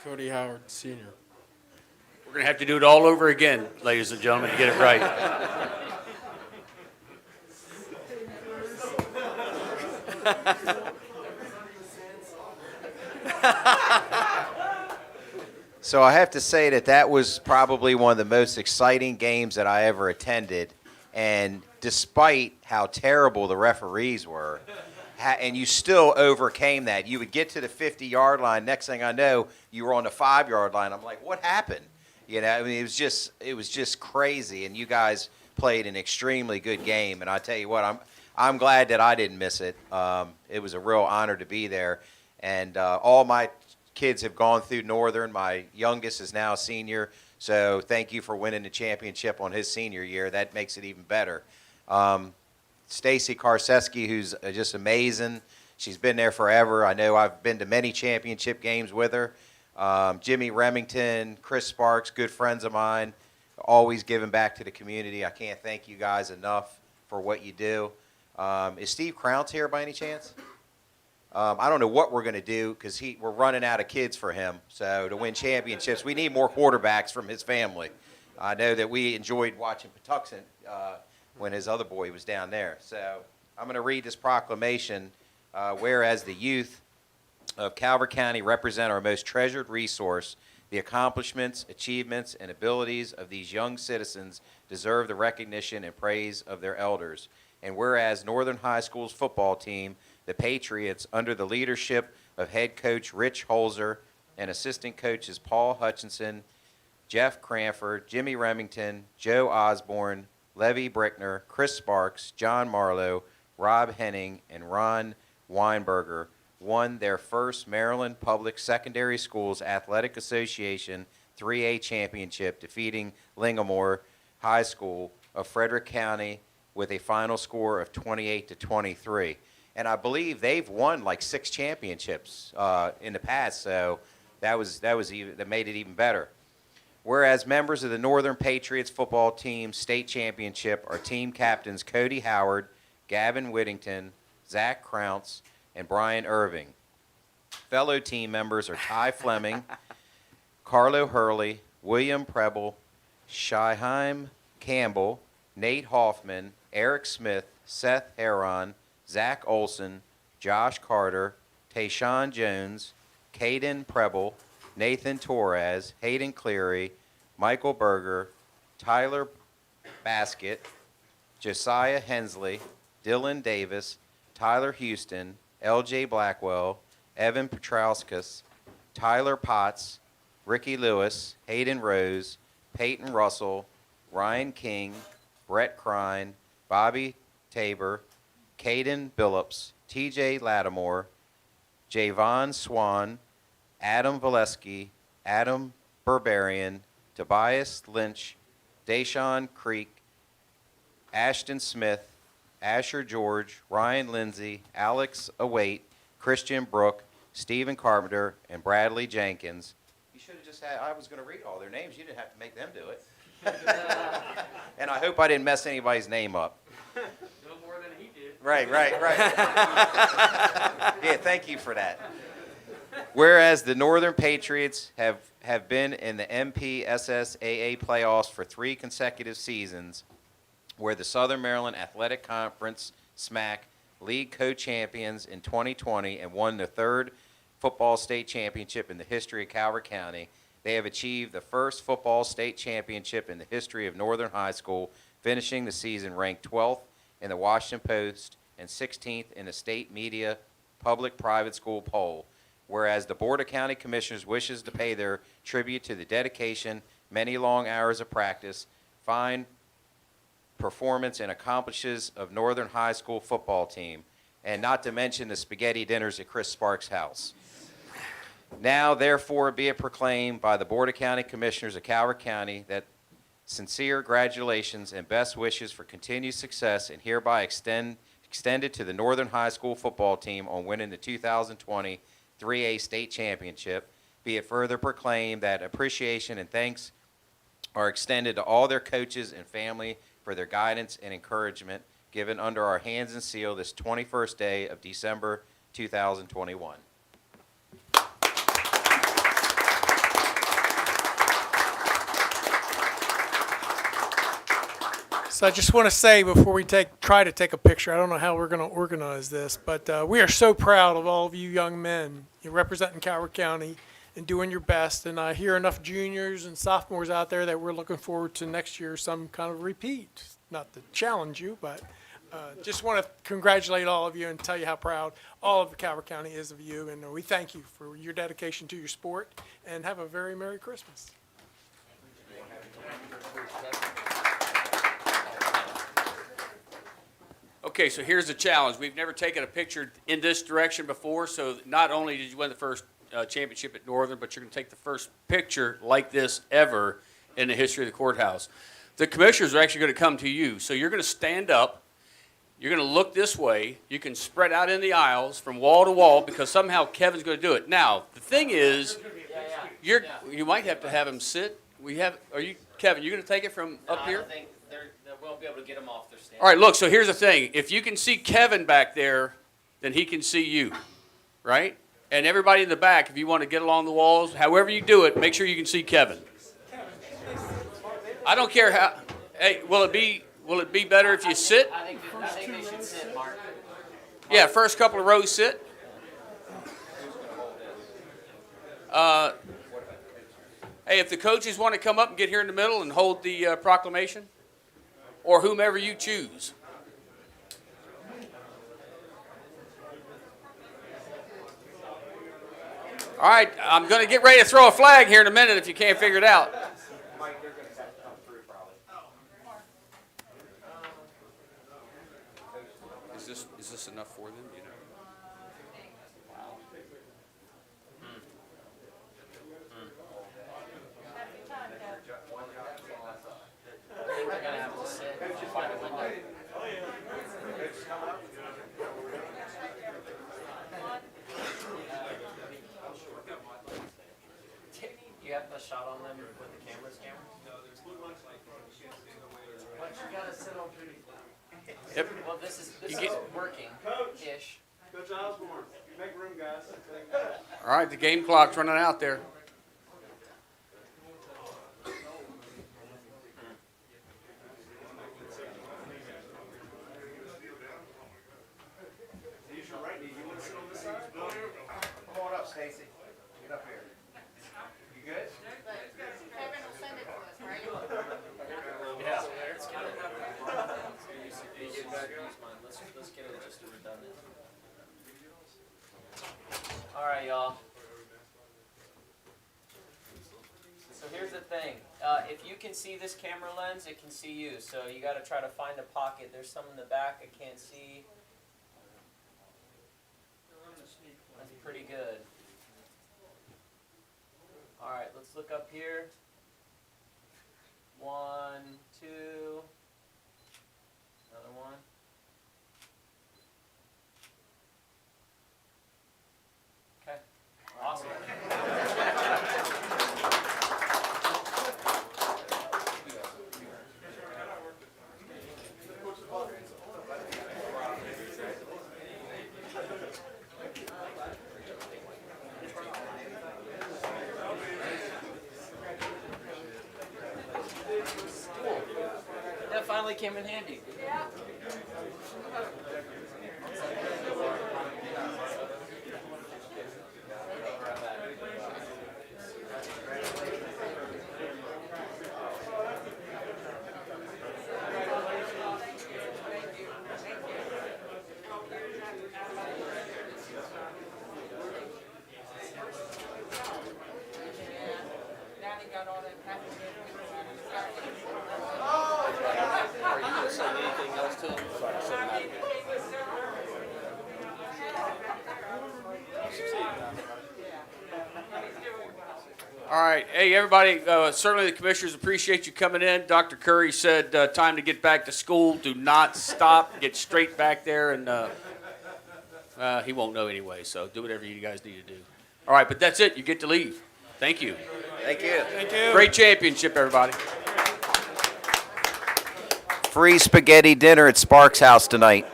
Cody Howard, senior. We're going to have to do it all over again, ladies and gentlemen, to get it right. So I have to say that was probably one of the most exciting games that I ever attended. And despite how terrible the referees were, and you still overcame that. You would get to the 50-yard line. Next thing I know, you were on the 5-yard line. I'm like, what happened? You know, I mean, it was just crazy. And you guys played an extremely good game. And I tell you what, I'm glad that I didn't miss it. It was a real honor to be there. And all my kids have gone through Northern. My youngest is now a senior. So thank you for winning the championship on his senior year. That makes it even better. Stacy Karseski, who's just amazing. She's been there forever. I know I've been to many championship games with her. Jimmy Remington, Chris Sparks, good friends of mine, always giving back to the community. I can't thank you guys enough for what you do. Is Steve Crounce here by any chance? I don't know what we're going to do because we're running out of kids for him. So to win championships, we need more quarterbacks from his family. I know that we enjoyed watching Patuxent when his other boy was down there. So I'm going to read this proclamation. Whereas the youth of Calvert County represent our most treasured resource, the accomplishments, achievements, and abilities of these young citizens deserve the recognition and praise of their elders. And whereas Northern High School's football team, the Patriots, under the leadership of head coach Rich Holzer and assistant coaches Paul Hutchinson, Jeff Cranford, Jimmy Remington, Joe Osborne, Levy Brickner, Chris Sparks, John Marlowe, Rob Henning, and Ron Weinberger won their first Maryland Public Secondary Schools Athletic Association 3A championship, defeating Lingamore High School of Frederick County with a final score of 28-23. And I believe they've won like 6 championships in the past, so that made it even better. Whereas members of the Northern Patriots football team state championship are team captains Cody Howard, Gavin Whittington, Zach Crounce, and Brian Irving. Fellow team members are Ty Fleming, Carlo Hurley, William Preble, Shyheim Campbell, Nate Hoffman, Eric Smith, Seth Heron, Zach Olson, Josh Carter, Tayshawn Jones, Caden Preble, Nathan Torres, Hayden Cleary, Michael Berger, Tyler Baskett, Josiah Hensley, Dylan Davis, Tyler Houston, L.J. Blackwell, Evan Petrauskas, Tyler Potts, Ricky Lewis, Hayden Rose, Peyton Russell, Ryan King, Brett Crine, Bobby Tabor, Caden Billups, T.J. Lattimore, Javon Swan, Adam Valesky, Adam Berberian, Tobias Lynch, Deshaun Creek, Ashton Smith, Asher George, Ryan Lindsay, Alex Await, Christian Brook, Stephen Carpenter, and Bradley Jenkins. You should have just had, I was going to read all their names. You didn't have to make them do it. And I hope I didn't mess anybody's name up. No more than he did. Right. Yeah, thank you for that. Whereas the Northern Patriots have been in the MPSSAA playoffs for 3 consecutive seasons, where the Southern Maryland Athletic Conference SMAC League co-champions in 2020 and won the 3rd football state championship in the history of Calvert County. They have achieved the first football state championship in the history of Northern High School, finishing the season ranked 12th in the Washington Post and 16th in the state media public-private school poll. Whereas the Board of County Commissioners wishes to pay their tribute to the dedication, many long hours of practice, fine performance, and accomplishes of Northern High School football team, and not to mention the spaghetti dinners at Chris Sparks' house. Now, therefore, be it proclaimed by the Board of County Commissioners of Calvert County that sincere congratulations and best wishes for continued success, and hereby extended to the Northern High School football team on winning the 2020 3A state championship. Be it further proclaimed that appreciation and thanks are extended to all their coaches and family for their guidance and encouragement given under our hands and seal this 21st day of December 2021. So I just want to say before we try to take a picture, I don't know how we're going to organize this, but we are so proud of all of you young men. You're representing Calvert County and doing your best. And I hear enough juniors and sophomores out there that we're looking forward to next year some kind of repeat. Not to challenge you, but just want to congratulate all of you and tell you how proud all of Calvert County is of you. And we thank you for your dedication to your sport, and have a very Merry Christmas. Okay, so here's the challenge. We've never taken a picture in this direction before, so not only did you win the first championship at Northern, but you're going to take the first picture like this ever in the history of the courthouse. The commissioners are actually going to come to you, so you're going to stand up. You're going to look this way. You can spread out in the aisles from wall to wall because somehow Kevin's going to do it. Now, the thing is, you might have to have him sit. Kevin, you going to take it from up here? I think they won't be able to get them off their stand. All right, look, so here's the thing. If you can see Kevin back there, then he can see you, right? And everybody in the back, if you want to get along the walls, however you do it, make sure you can see Kevin. I don't care how. Hey, will it be better if you sit? I think they should sit, Mark. Yeah, first couple of rows sit. Hey, if the coaches want to come up and get here in the middle and hold the proclamation, or whomever you choose. All right, I'm going to get ready to throw a flag here in a minute if you can't figure it out. Is this enough for them? You know? I think they're going to have to sit and find a window. You have the shot on them with the camera? No, there's too much like but you got to sit on pretty. Yep. Well, this is working-ish. Coach Osborne, make room, guys. All right, the game clock's running out there. Come on up, Stacy. Get up here. You good? Kevin will send it to us, right? Yeah. Let's get it just redundant. All right, y'all. So here's the thing. If you can see this camera lens, it can see you. So you got to try to find a pocket. There's some in the back I can't see. That's pretty good. All right, let's look up here. 1, 2. really came in handy. Are you going to say anything else to him? Sorry, I said that again. All right. Hey, everybody, certainly the commissioners appreciate you coming in. Dr. Curry said time to get back to school. Do not stop. Get straight back there, and he won't know anyway, so do whatever you guys need to do. All right, but that's it. You get to leave. Thank you. Thank you. Thank you. Great championship, everybody. Free spaghetti dinner at Sparks' house tonight.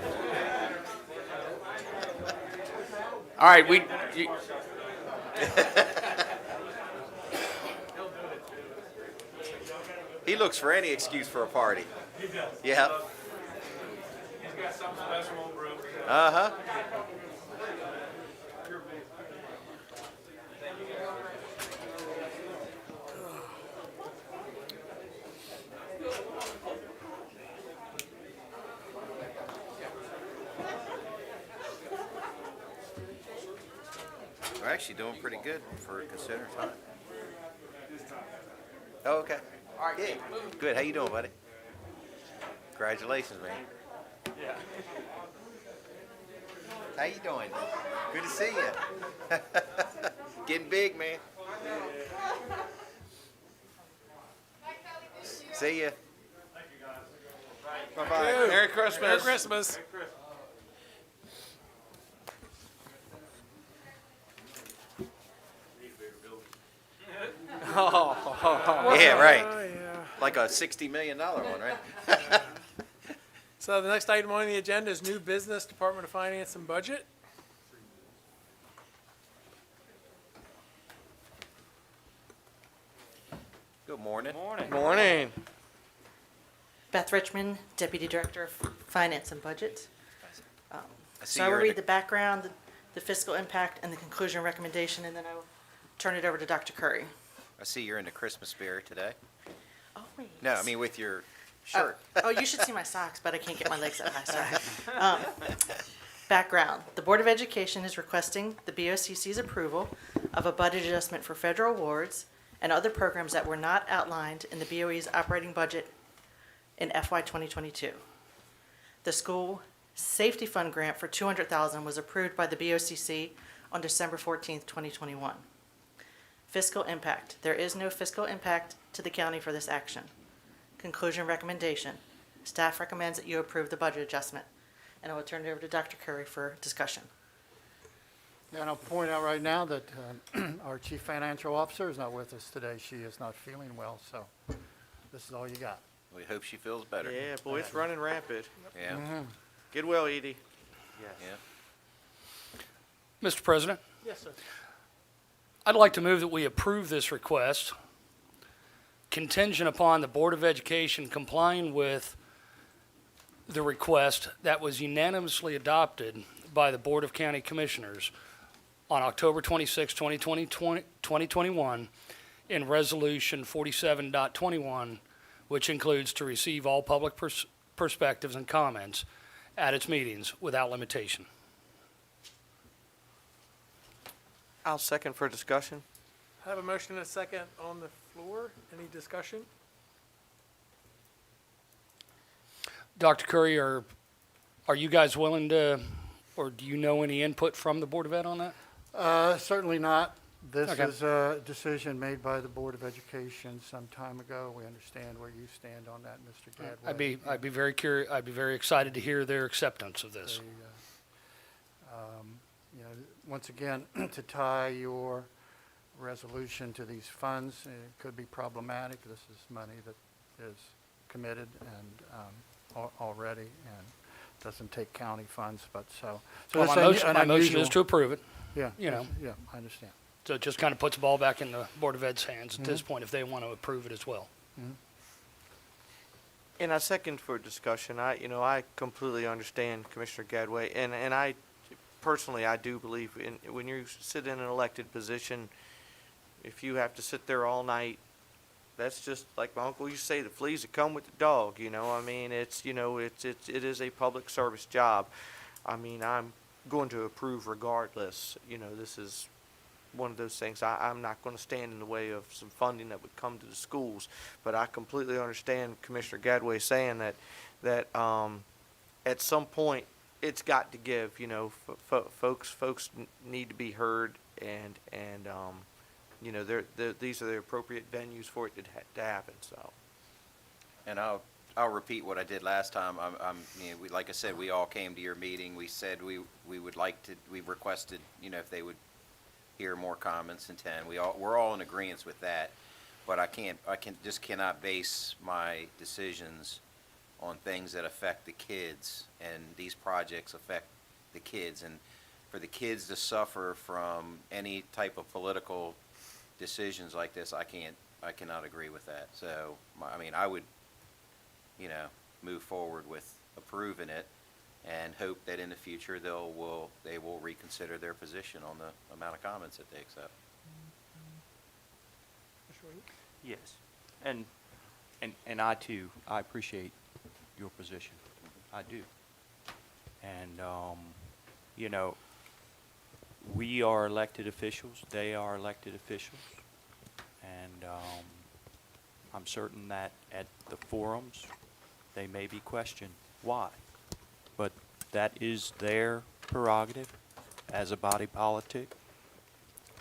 All right, He looks for any excuse for a party. Yeah. He's got something special on brew. Uh-huh. We're actually doing pretty good for considering time. Oh, okay. All right, Yeah. Good. How you doing, buddy? Congratulations, man. Yeah. How you doing? Good to see you. Getting big, man. See ya. Bye-bye. Merry Christmas. Merry Christmas. Yeah, right. Oh, yeah. Like a $60 million one, right? So the next item on the agenda is new business, Department of Finance and Budget. Good morning. Morning. Beth Richmond, Deputy Director of Finance and Budget. I see So I will you're in read the background, the fiscal impact, and the conclusion recommendation, and then I will turn it over to Dr. Curry. I see you're in the Christmas spirit today. Oh, wait. No, I mean with your shirt. Oh, you should see my socks, but I can't get my legs up high, sorry. Background, the Board of Education is requesting the BOCC's approval of a budget adjustment for federal awards and other programs that were not outlined in the BOE's operating budget in FY 2022. The School Safety Fund grant for $200,000 was approved by the BOCC on December 14th, 2021. Fiscal impact, there is no fiscal impact to the county for this action. Conclusion recommendation, staff recommends that you approve the budget adjustment. And I will turn it over to Dr. Curry for discussion. And I'll point out right now that our Chief Financial Officer is not with us today. She is not feeling well, so this is all you got. We hope she feels better. Yeah, boy, it's running rampant. Yeah. Get well, Edie. Yeah. Mr. President, Yes, sir. I'd like to move that we approve this request contingent upon the Board of Education complying with the request that was unanimously adopted by the Board of County Commissioners on October 26, 2021 in Resolution 47.21, which includes to receive all public perspectives and comments at its meetings without limitation. I'll second for discussion. I have a motion and a second on the floor. Any discussion? Dr. Curry, are you guys willing to, or do you know any input from the Board of Ed on that? Certainly not. This Okay. is a decision made by the Board of Education some time ago. We understand where you stand on that, Mr. Gadway. I'd be very curious, I'd be very excited to hear their acceptance of this. You know, once again, to tie your resolution to these funds, it could be problematic. This is money that is committed and already and doesn't take county funds, but so. Well, it's my motion is to approve it. Yeah. you know. Yeah, I understand. So it just kind of puts the ball back in the Board of Ed's hands at this point if they want to approve it as well. And I second for discussion. I completely understand Commissioner Gadway, and I personally, I do believe when you sit in an elected position, if you have to sit there all night, that's just like my uncle used to say, the fleas that come with the dog. I mean, it is a public service job. I mean, I'm going to approve regardless. This is one of those things. I'm not going to stand in the way of some funding that would come to the schools, but I completely understand Commissioner Gadway saying that at some point it's got to give. Folks need to be heard, and these are the appropriate venues for it to happen. So. And I'll repeat what I did last time. Like I said, we all came to your meeting. We said we would like to. We requested, if they would hear more comments in 10. We're all in agreement with that, but I cannot base my decisions on things that affect the kids, and these projects affect the kids, and for the kids to suffer from any type of political decisions like this, I cannot agree with that. So I would move forward with approving it, and hope that in the future they will reconsider their position on the amount of comments that they accept. Yes, and I too, I appreciate your position. I do. And, we are elected officials, they are elected officials, and I'm certain that at the forums, they may be questioned why. But that is their prerogative as a body politic,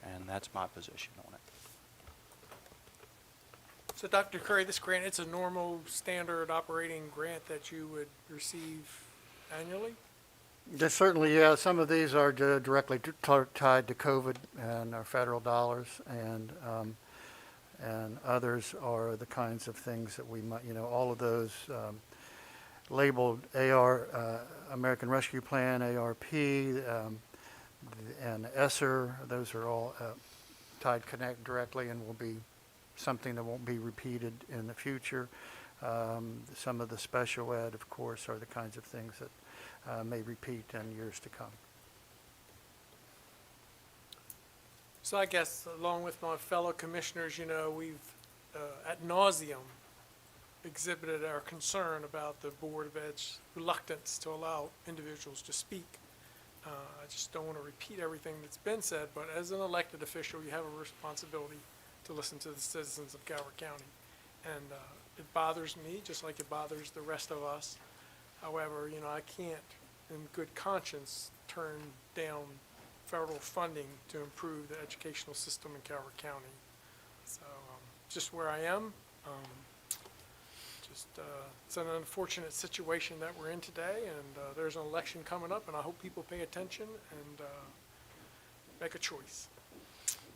and that's my position on it. So Dr. Curry, this grant, it's a normal standard operating grant that you would receive annually? Yes, certainly, yeah. Some of these are directly tied to COVID and are federal dollars, and others are the kinds of things that we might, all of those labeled American Rescue Plan, ARP, and ESSER. Those are all tied directly and will be something that won't be repeated in the future. Some of the special ed, of course, are the kinds of things that may repeat in years to come. So I guess along with my fellow commissioners, we've ad nauseum exhibited our concern about the Board of Ed's reluctance to allow individuals to speak. I just don't want to repeat everything that's been said, but as an elected official, you have a responsibility to listen to the citizens of Calvert County. And it bothers me, just like it bothers the rest of us. However, I can't, in good conscience, turn down federal funding to improve the educational system in Calvert County. So just where I am. It's an unfortunate situation that we're in today, and there's an election coming up, and I hope people pay attention and make a choice.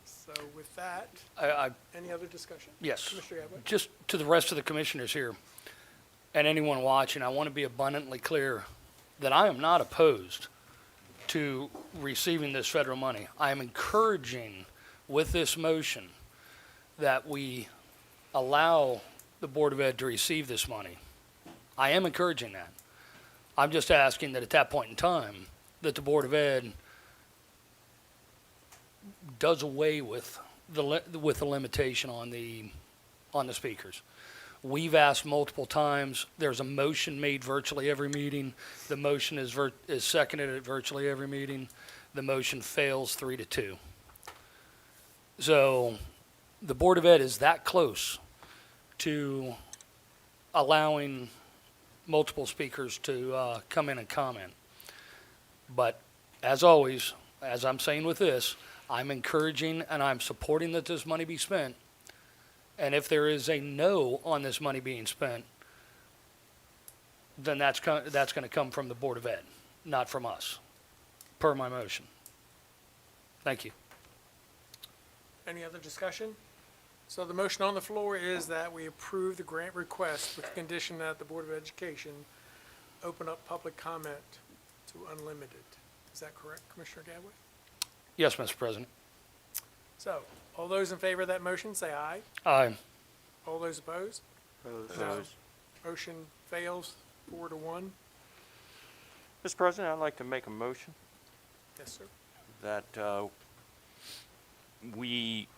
So with that, any other discussion? Yes. Commissioner Gadway? Just to the rest of the commissioners here and anyone watching, I want to be abundantly clear that I am not opposed to receiving this federal money. I am encouraging with this motion that we allow the Board of Ed to receive this money. I am encouraging that. I'm just asking that at that point in time, that the Board of Ed does away with the limitation on the speakers. We've asked multiple times. There's a motion made virtually every meeting. The motion is seconded at virtually every meeting. The motion fails 3-2. So the Board of Ed is that close to allowing multiple speakers to come in and comment. But as always, as I'm saying with this, I'm encouraging and I'm supporting that this money be spent. And if there is a no on this money being spent, then that's going to come from the Board of Ed, not from us, per my motion. Thank you. Any other discussion? So the motion on the floor is that we approve the grant request with the condition that the Board of Education open up public comment to unlimited. Is that correct, Commissioner Gadway? Yes, Mr. President. So, all those in favor of that motion, say aye. Aye. All those opposed? Opposed. Motion fails 4-1. Mr. President, I'd like to make a motion Yes, sir. that we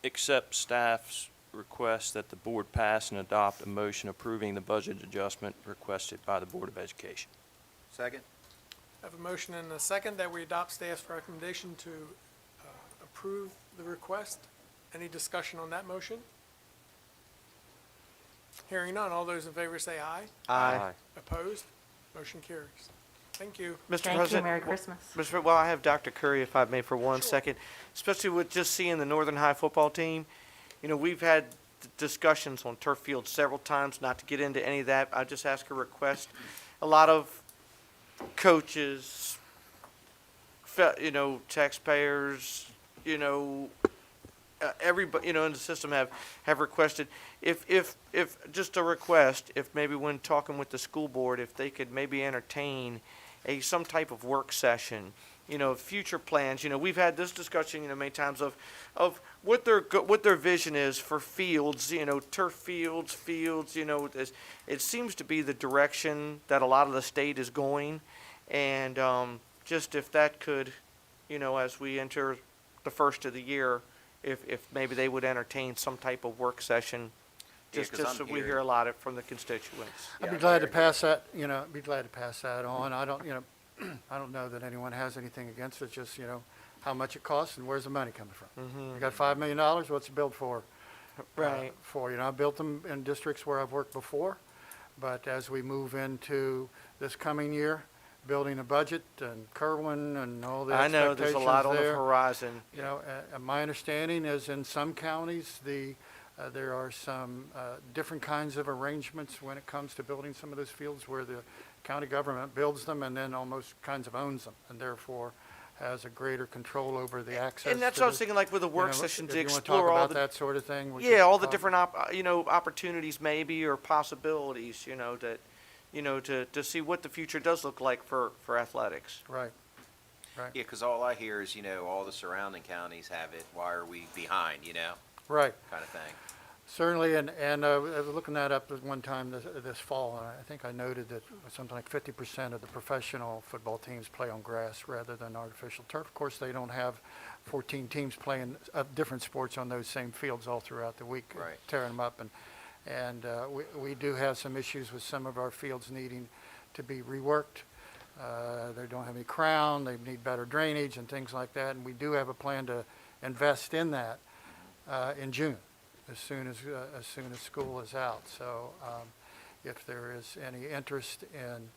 accept staff's request that the board pass and adopt a motion approving the budget adjustment requested by the Board of Education. Second? I have a motion and a second that we adopt staff's recommendation to approve the request. Any discussion on that motion? Hearing none, all those in favor say aye. Aye. Opposed? Motion carries. Thank you. Mr. Thank you. President. Merry Christmas. Well, I have Dr. Curry, if I may, for 1 second, especially with just seeing the Northern High football team. You know, we've had discussions on turf fields several times, not to get into any of that. I just ask a request. A lot of coaches, taxpayers, everybody, in the system have requested, if just a request, if maybe when talking with the school board, if they could maybe entertain some type of work session, future plans. We've had this discussion, many times of what their vision is for fields, turf fields, it seems to be the direction that a lot of the state is going. And just if that could, as we enter the first of the year, if maybe they would entertain some type of work session, just so we hear a lot from the constituents. I'd be glad to pass that, be glad to pass that on. I don't, I don't know that anyone has anything against it, just, how much it costs and where's the money coming from. You got $5 million, what's it built for? Right. I built them in districts where I've worked before, but as we move into this coming year, building a budget and Kerwin and all the I expectations know, there's a lot on the there. horizon. My understanding is in some counties, there are some different kinds of arrangements when it comes to building some of those fields where the county government builds them and then almost kinds of owns them and therefore has a greater control over the access. And that's what I was thinking, like with a work session to if you want explore talk all about the that sort of thing. all the different opportunities maybe or possibilities, to see what the future does look like for athletics. Right. Yeah, because all I hear is, all the surrounding counties have it. Why are we behind, Right. kind of thing. Certainly, and I was looking that up at one time this fall, and I think I noted that something like 50% of the professional football teams play on grass rather than artificial turf. Of course, they don't have 14 teams playing different sports on those same fields all throughout the week, Right. tearing them up. And we do have some issues with some of our fields needing to be reworked. They don't have any crown, they need better drainage and things like that, and we do have a plan to invest in that in June. As soon as school is out. So if there is any interest in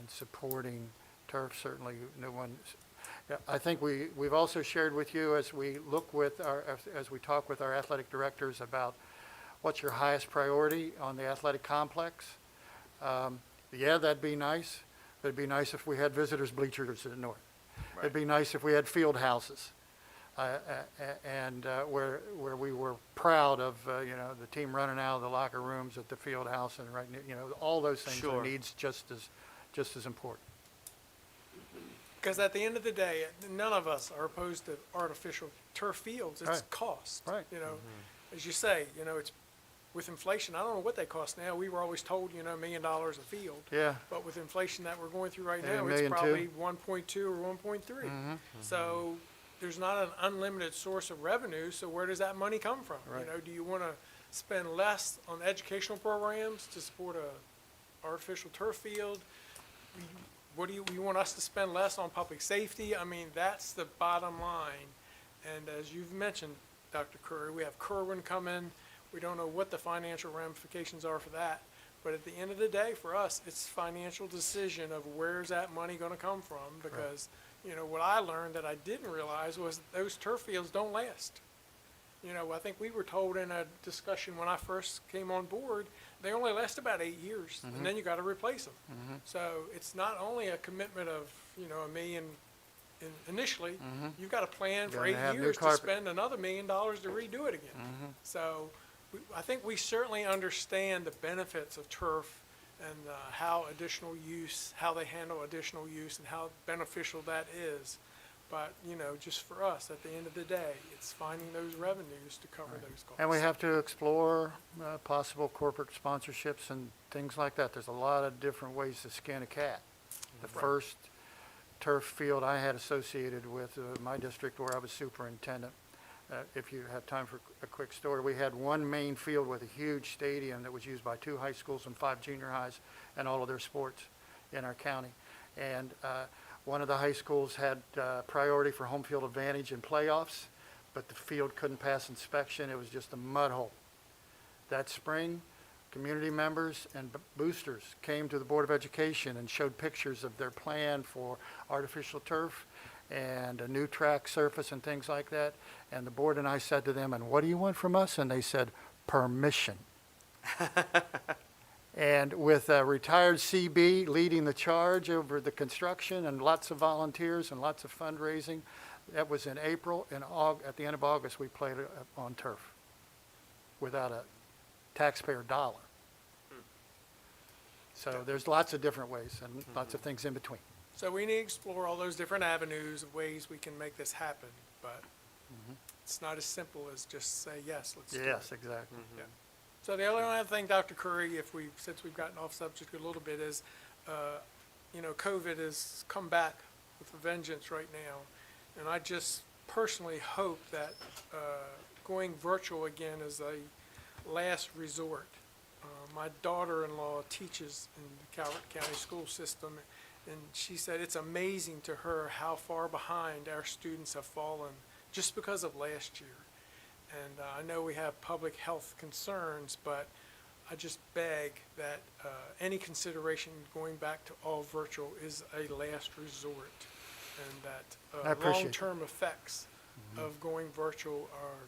supporting turf, certainly no one. I think we've also shared with you as we talk with our athletic directors about what's your highest priority on the athletic complex. That'd be nice. It'd be nice if we had visitors bleachers at the north. Right. It'd be nice if we had field houses. And where we were proud of the team running out of the locker rooms at the field house and all those things are needs just as important. Because at the end of the day, none of us are opposed to artificial turf fields. It's Right. cost. Right. As you say, it's with inflation. I don't know what they cost now. We were always told, $1 million a field. Yeah. But with inflation that we're going through right Yeah, now, $1.2 it's million. probably 1.2 or 1.3. So there's not an unlimited source of revenue, so where does that money come from? Right. Do you want to spend less on educational programs to support a artificial turf field? What do you want us to spend less on public safety? I mean, that's the bottom line. And as you've mentioned, Dr. Curry, we have Kerwin come in. We don't know what the financial ramifications are for that. But at the end of the day, for us, it's a financial decision of where's that money going to come from because what I learned that I didn't realize was those turf fields don't last. I think we were told in a discussion when I first came on board, they only last about 8 years, and then you got to replace them. So it's not only a commitment of, $1 million initially, you've got to plan for 8 years to spend another $1 million to redo it again. So I think we certainly understand the benefits of turf and how they handle additional use and how beneficial that is. but, you know, just for us, at the end of the day, it's finding those revenues to cover those costs. And we have to explore possible corporate sponsorships and things like that. There's a lot of different ways to skin a cat. The first turf field I had associated with my district where I was superintendent, if you have time for a quick story, we had one main field with a huge stadium that was used by 2 high schools and 5 junior highs and all of their sports in our county. And one of the high schools had priority for home field advantage in playoffs, but the field couldn't pass inspection. It was just a mud hole. That spring, community members and boosters came to the Board of Education and showed pictures of their plan for artificial turf and a new track surface and things like that. And the board and I said to them, and what do you want from us? And they said, permission. And with a retired CB leading the charge over the construction and lots of volunteers and lots of fundraising, that was in April. And at the end of August, we played on turf without a taxpayer dollar. So there's lots of different ways and lots of things in between. So we need to explore all those different avenues of ways we can make this happen, but it's not as simple as just say, yes, let's do it. Yes, exactly. Yeah. So the only other thing, Dr. Curry, since we've gotten off subject a little bit, is, you know, COVID has come back with a vengeance right now. And I just personally hope that going virtual again is a last resort. My daughter-in-law teaches in the Calvert County school system, and she said it's amazing to her how far behind our students have fallen just because of last year. And I know we have public health concerns, but I just beg that any consideration going back to all virtual is a last resort, and I that appreciate long-term effects of going virtual are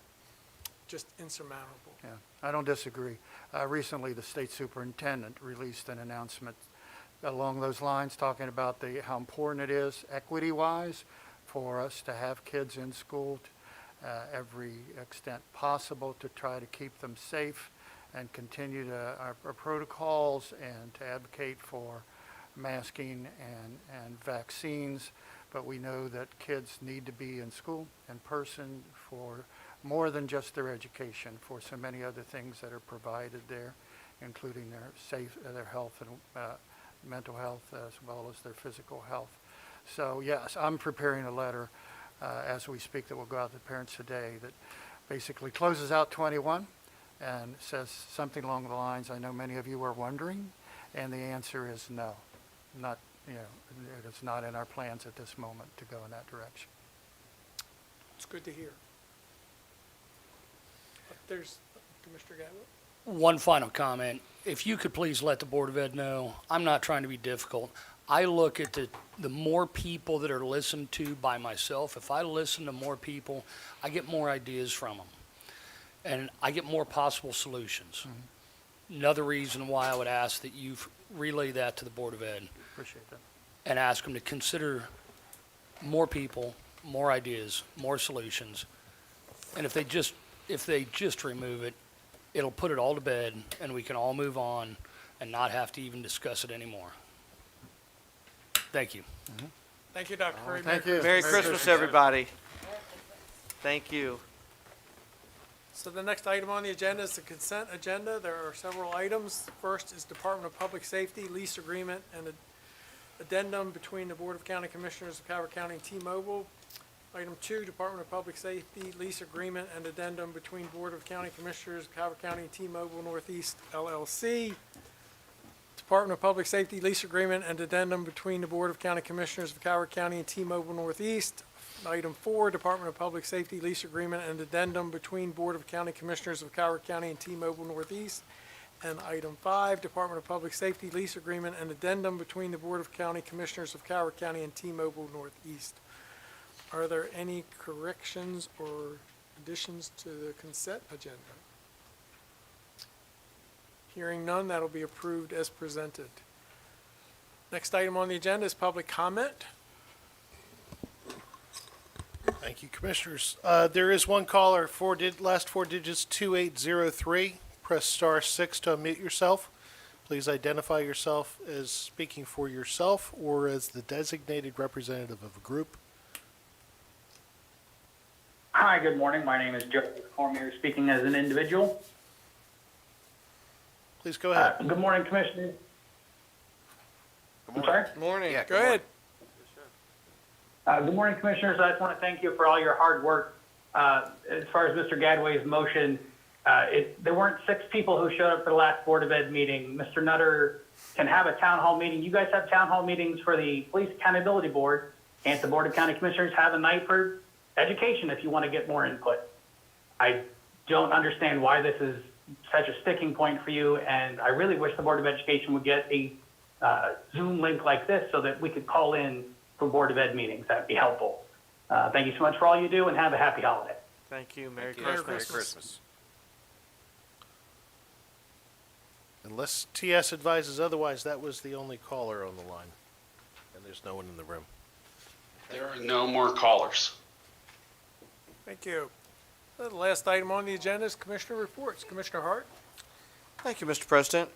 just insurmountable. Yeah, I don't disagree. Recently, the state superintendent released an announcement along those lines, talking about how important it is, equity-wise, for us to have kids in school every extent possible to try to keep them safe and continue our protocols and to advocate for masking and vaccines. But we know that kids need to be in school in person for more than just their education, for so many other things that are provided there, including their health and mental health as well as their physical health. So yes, I'm preparing a letter as we speak that will go out to parents today that basically closes out 21 and says something along the lines, I know many of you are wondering, and the answer is no. Not, you know, it is not in our plans at this moment to go in that direction. It's good to hear. There's Commissioner Gatwood. One final comment. If you could please let the Board of Ed know, I'm not trying to be difficult. I look at the more people that are listened to by myself. If I listen to more people, I get more ideas from them. And I get more possible solutions. Another reason why I would ask that you relay that to the Board of Ed. Appreciate that. And ask them to consider more people, more ideas, more solutions. And if they just remove it, it'll put it all to bed and we can all move on and not have to even discuss it anymore. Thank you. Thank you, Dr. Curry. Thank you. Merry Christmas, everybody. Thank you. So the next item on the agenda is the consent agenda. There are several items. First is Department of Public Safety lease agreement and addendum between the Board of County Commissioners of Calvert County and T-Mobile. Item 2, Department of Public Safety lease agreement and addendum between Board of County Commissioners of Calvert County and T-Mobile Northeast LLC. Department of Public Safety lease agreement and addendum between the Board of County Commissioners of Calvert County and T-Mobile Northeast. Item 4, Department of Public Safety lease agreement and addendum between Board of County Commissioners of Calvert County and T-Mobile Northeast. And item 5, Department of Public Safety lease agreement and addendum between the Board of County Commissioners of Calvert County and T-Mobile Northeast. Are there any corrections or additions to the consent agenda? Hearing none, that'll be approved as presented. Next item on the agenda is public comment. Thank you, Commissioners. There is one caller, last four digits, 2803. Press *6 to unmute yourself. Please identify yourself as speaking for yourself or as the designated representative of a group. Hi, good morning. My name is Joe Cormier, speaking as an individual. Please go ahead. Good morning, Commissioner. I'm sorry? Morning. Go ahead. Good morning, Commissioners. I just want to thank you for all your hard work. As far as Mr. Gadway's motion, there weren't 6 people who showed up for the last Board of Ed meeting. Mr. Nutter can have a town hall meeting. You guys have town hall meetings for the Police Accountability Board, and the Board of County Commissioners have a night for education if you want to get more input. I don't understand why this is such a sticking point for you, and I really wish the Board of Education would get a Zoom link like this so that we could call in for Board of Ed meetings. That'd be helpful. Thank you so much for all you do, and have a happy holiday. Thank you. Merry Thank you. Christmas. Merry Christmas. Unless TS advises otherwise, that was the only caller on the line, and there's no one in the room. There are no more callers. Thank you. The last item on the agenda is Commissioner reports. Commissioner Hart? Thank you, Mr. President.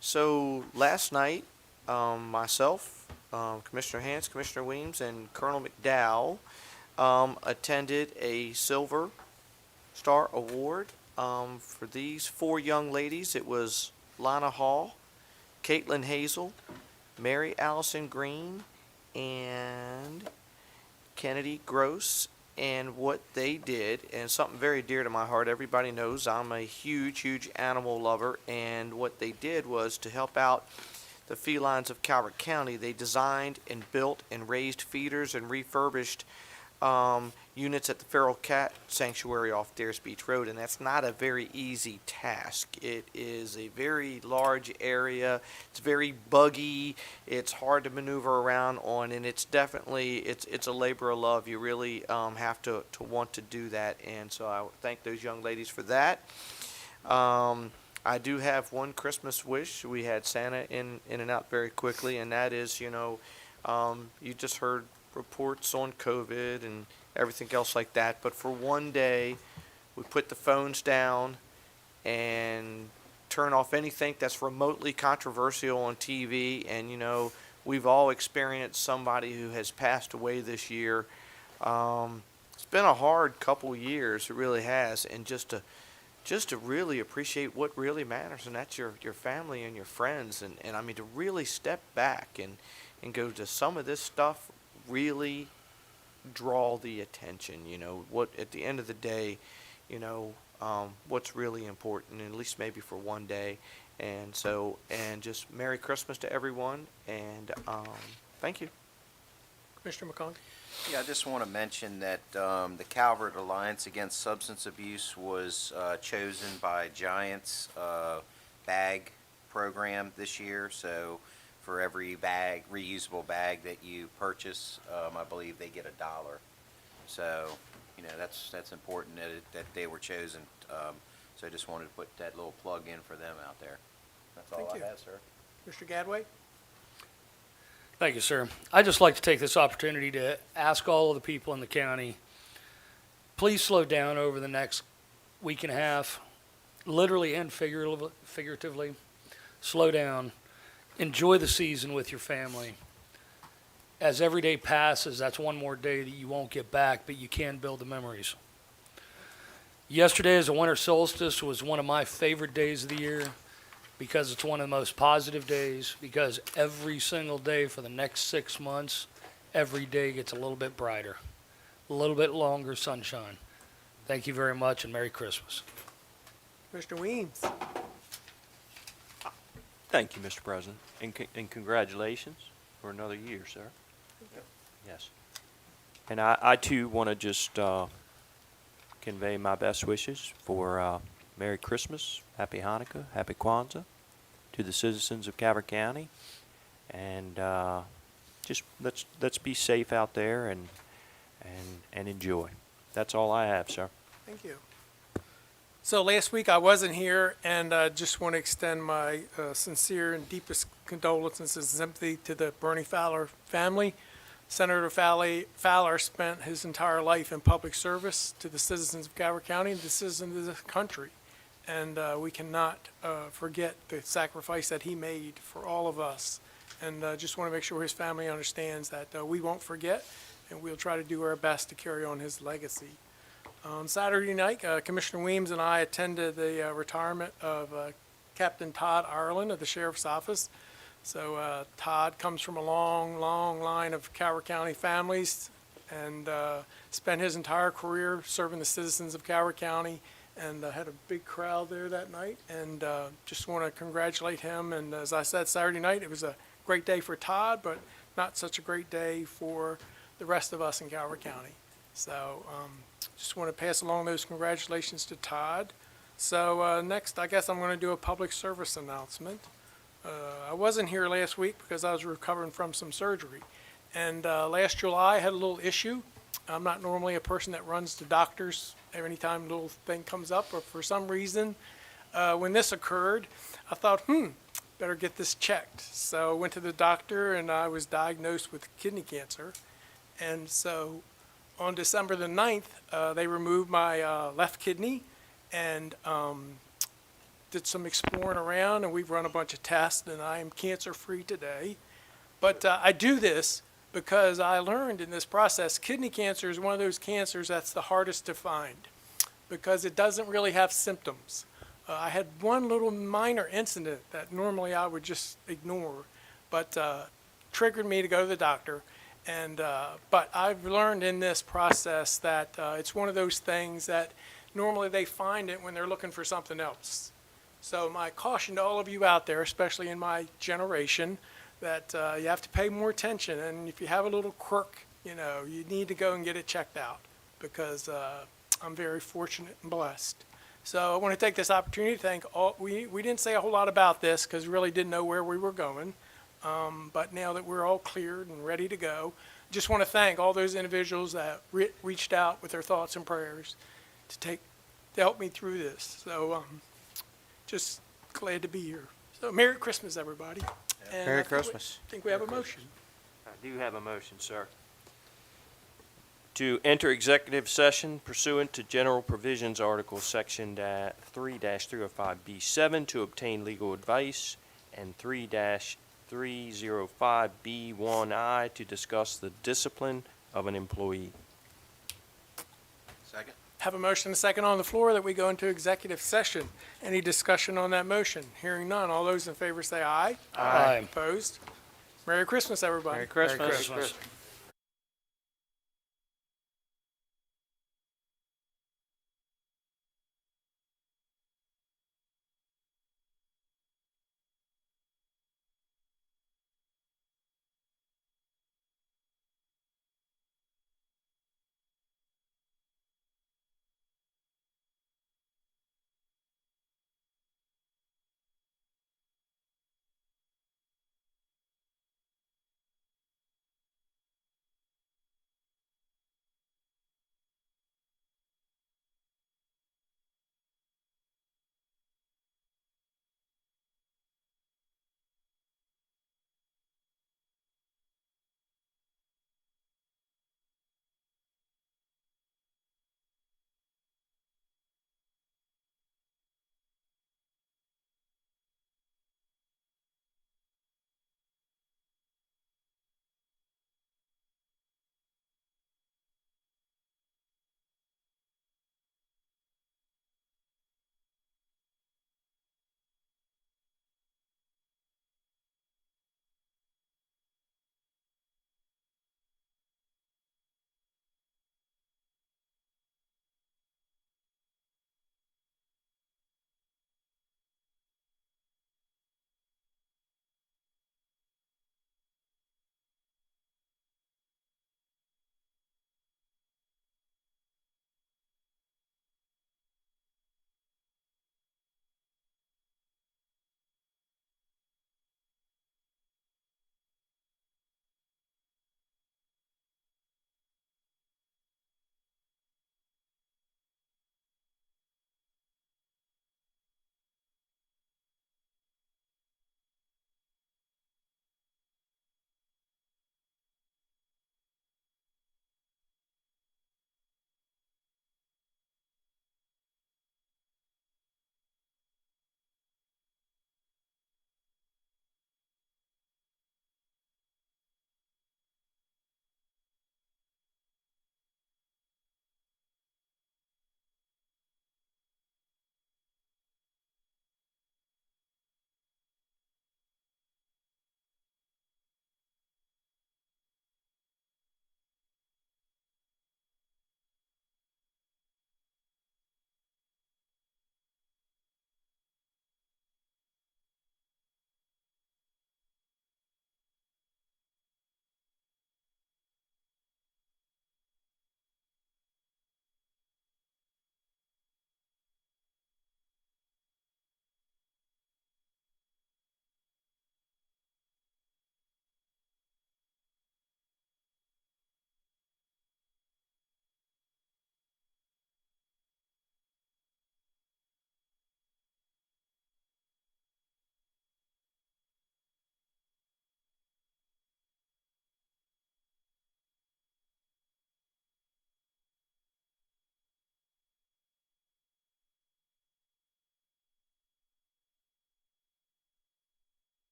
So last night, myself, Commissioner Hance, Commissioner Weems, and Colonel McDowell attended a Silver Star Award for these 4 young ladies. It was Lana Hall, Caitlin Hazel, Mary Allison Green, and Kennedy Gross. And what they did, and something very dear to my heart, everybody knows I'm a huge animal lover, and what they did was to help out the felines of Calvert County. They designed and built and raised feeders and refurbished units at the Feral Cat Sanctuary off Dares Beach Road, and that's not a very easy task. It is a very large area. It's very buggy. It's hard to maneuver around on, and it's definitely it's a labor of love. You really have to want to do that, and so I thank those young ladies for that. I do have one Christmas wish. We had Santa in and out very quickly, and that is, you just heard reports on COVID and everything else like that, but for one day we put the phones down and turn off anything that's remotely controversial on TV, and we've all experienced somebody who has passed away this year. It's been a hard couple years, it really has, and just to really appreciate what really matters, and that's your family and your friends, and I mean to really step back and go to some of this stuff really draw the attention, what at the end of the day, what's really important, at least maybe for one day. And just Merry Christmas to everyone, and thank you. Commissioner McConkey? Yeah, I just want to mention that the Calvert Alliance Against Substance Abuse was chosen by Giants bag program this year, so for every reusable bag that you purchase, I believe they get $1. So, that's important that they were chosen. So I just wanted to put that little plug in for them out there. That's all Thank you. I have, sir. Mr. Gadway? Thank you, sir. I'd just like to take this opportunity to ask all of the people in the county, please slow down over the next week and a half, literally and figuratively. Slow down. Enjoy the season with your family. As every day passes, that's one more day that you won't get back, but you can build the memories. Yesterday, as a winter solstice, was one of my favorite days of the year because it's one of the most positive days, because every single day for the next 6 months, every day gets a little bit brighter, a little bit longer sunshine. Thank you very much, and Merry Christmas. Mr. Weems? Thank you, Mr. President, and congratulations for another year, sir. Yes. And I too want to just convey my best wishes for Merry Christmas, Happy Hanukkah, Happy Kwanzaa to the citizens of Calvert County, and just let's be safe out there and enjoy. That's all I have, sir. Thank you. So last week I wasn't here, and I just want to extend my sincere and deepest condolences and sympathy to the Bernie Fowler family. Senator Fowler spent his entire life in public service to the citizens of Calvert County and the citizens of the country. And we cannot forget the sacrifice that he made for all of us. And just want to make sure his family understands that we won't forget, and we'll try to do our best to carry on his legacy. On Saturday night, Commissioner Weems and I attended the retirement of Captain Todd Ireland of the Sheriff's Office. So Todd comes from a long, long line of Calvert County families and spent his entire career serving the citizens of Calvert County, and had a big crowd there that night, and just want to congratulate him. And as I said, Saturday night, it was a great day for Todd, but not such a great day for the rest of us in Calvert County. So just want to pass along those congratulations to Todd. So next, I guess I'm going to do a public service announcement. I wasn't here last week because I was recovering from some surgery. And last July, I had a little issue. I'm not normally a person that runs to doctors every time a little thing comes up, but for some reason, when this occurred, I thought, better get this checked. So I went to the doctor, and I was diagnosed with kidney cancer. And so on December the 9th, they removed my left kidney and did some exploring around, and we've run a bunch of tests, and I am cancer-free today. But I do this because I learned in this process, kidney cancer is one of those cancers that's the hardest to find because it doesn't really have symptoms. I had one little minor incident that normally I would just ignore, but triggered me to go to the doctor. And but I've learned in this process that it's one of those things that normally they find it when they're looking for something else. So my caution to all of you out there, especially in my generation, that you have to pay more attention. And if you have a little quirk, you need to go and get it checked out, because I'm very fortunate and blessed. So I want to take this opportunity to thank all. We didn't say a whole lot about this because we really didn't know where we were going. But now that we're all cleared and ready to go, just want to thank all those individuals that reached out with their thoughts and prayers to help me through this. So just glad to be here. So Merry Christmas, everybody. And Merry Christmas. I think we have a motion. I do have a motion, sir. To enter executive session pursuant to General Provisions Article Section 3-305B7 to obtain legal advice, and 3-305B1I to discuss the discipline of an employee. Second. Have a motion and a second on the floor that we go into executive session. Any discussion on that motion? Hearing none. All those in favor say aye. Aye. Opposed? Merry Christmas, everybody. Merry Christmas. Merry Christmas.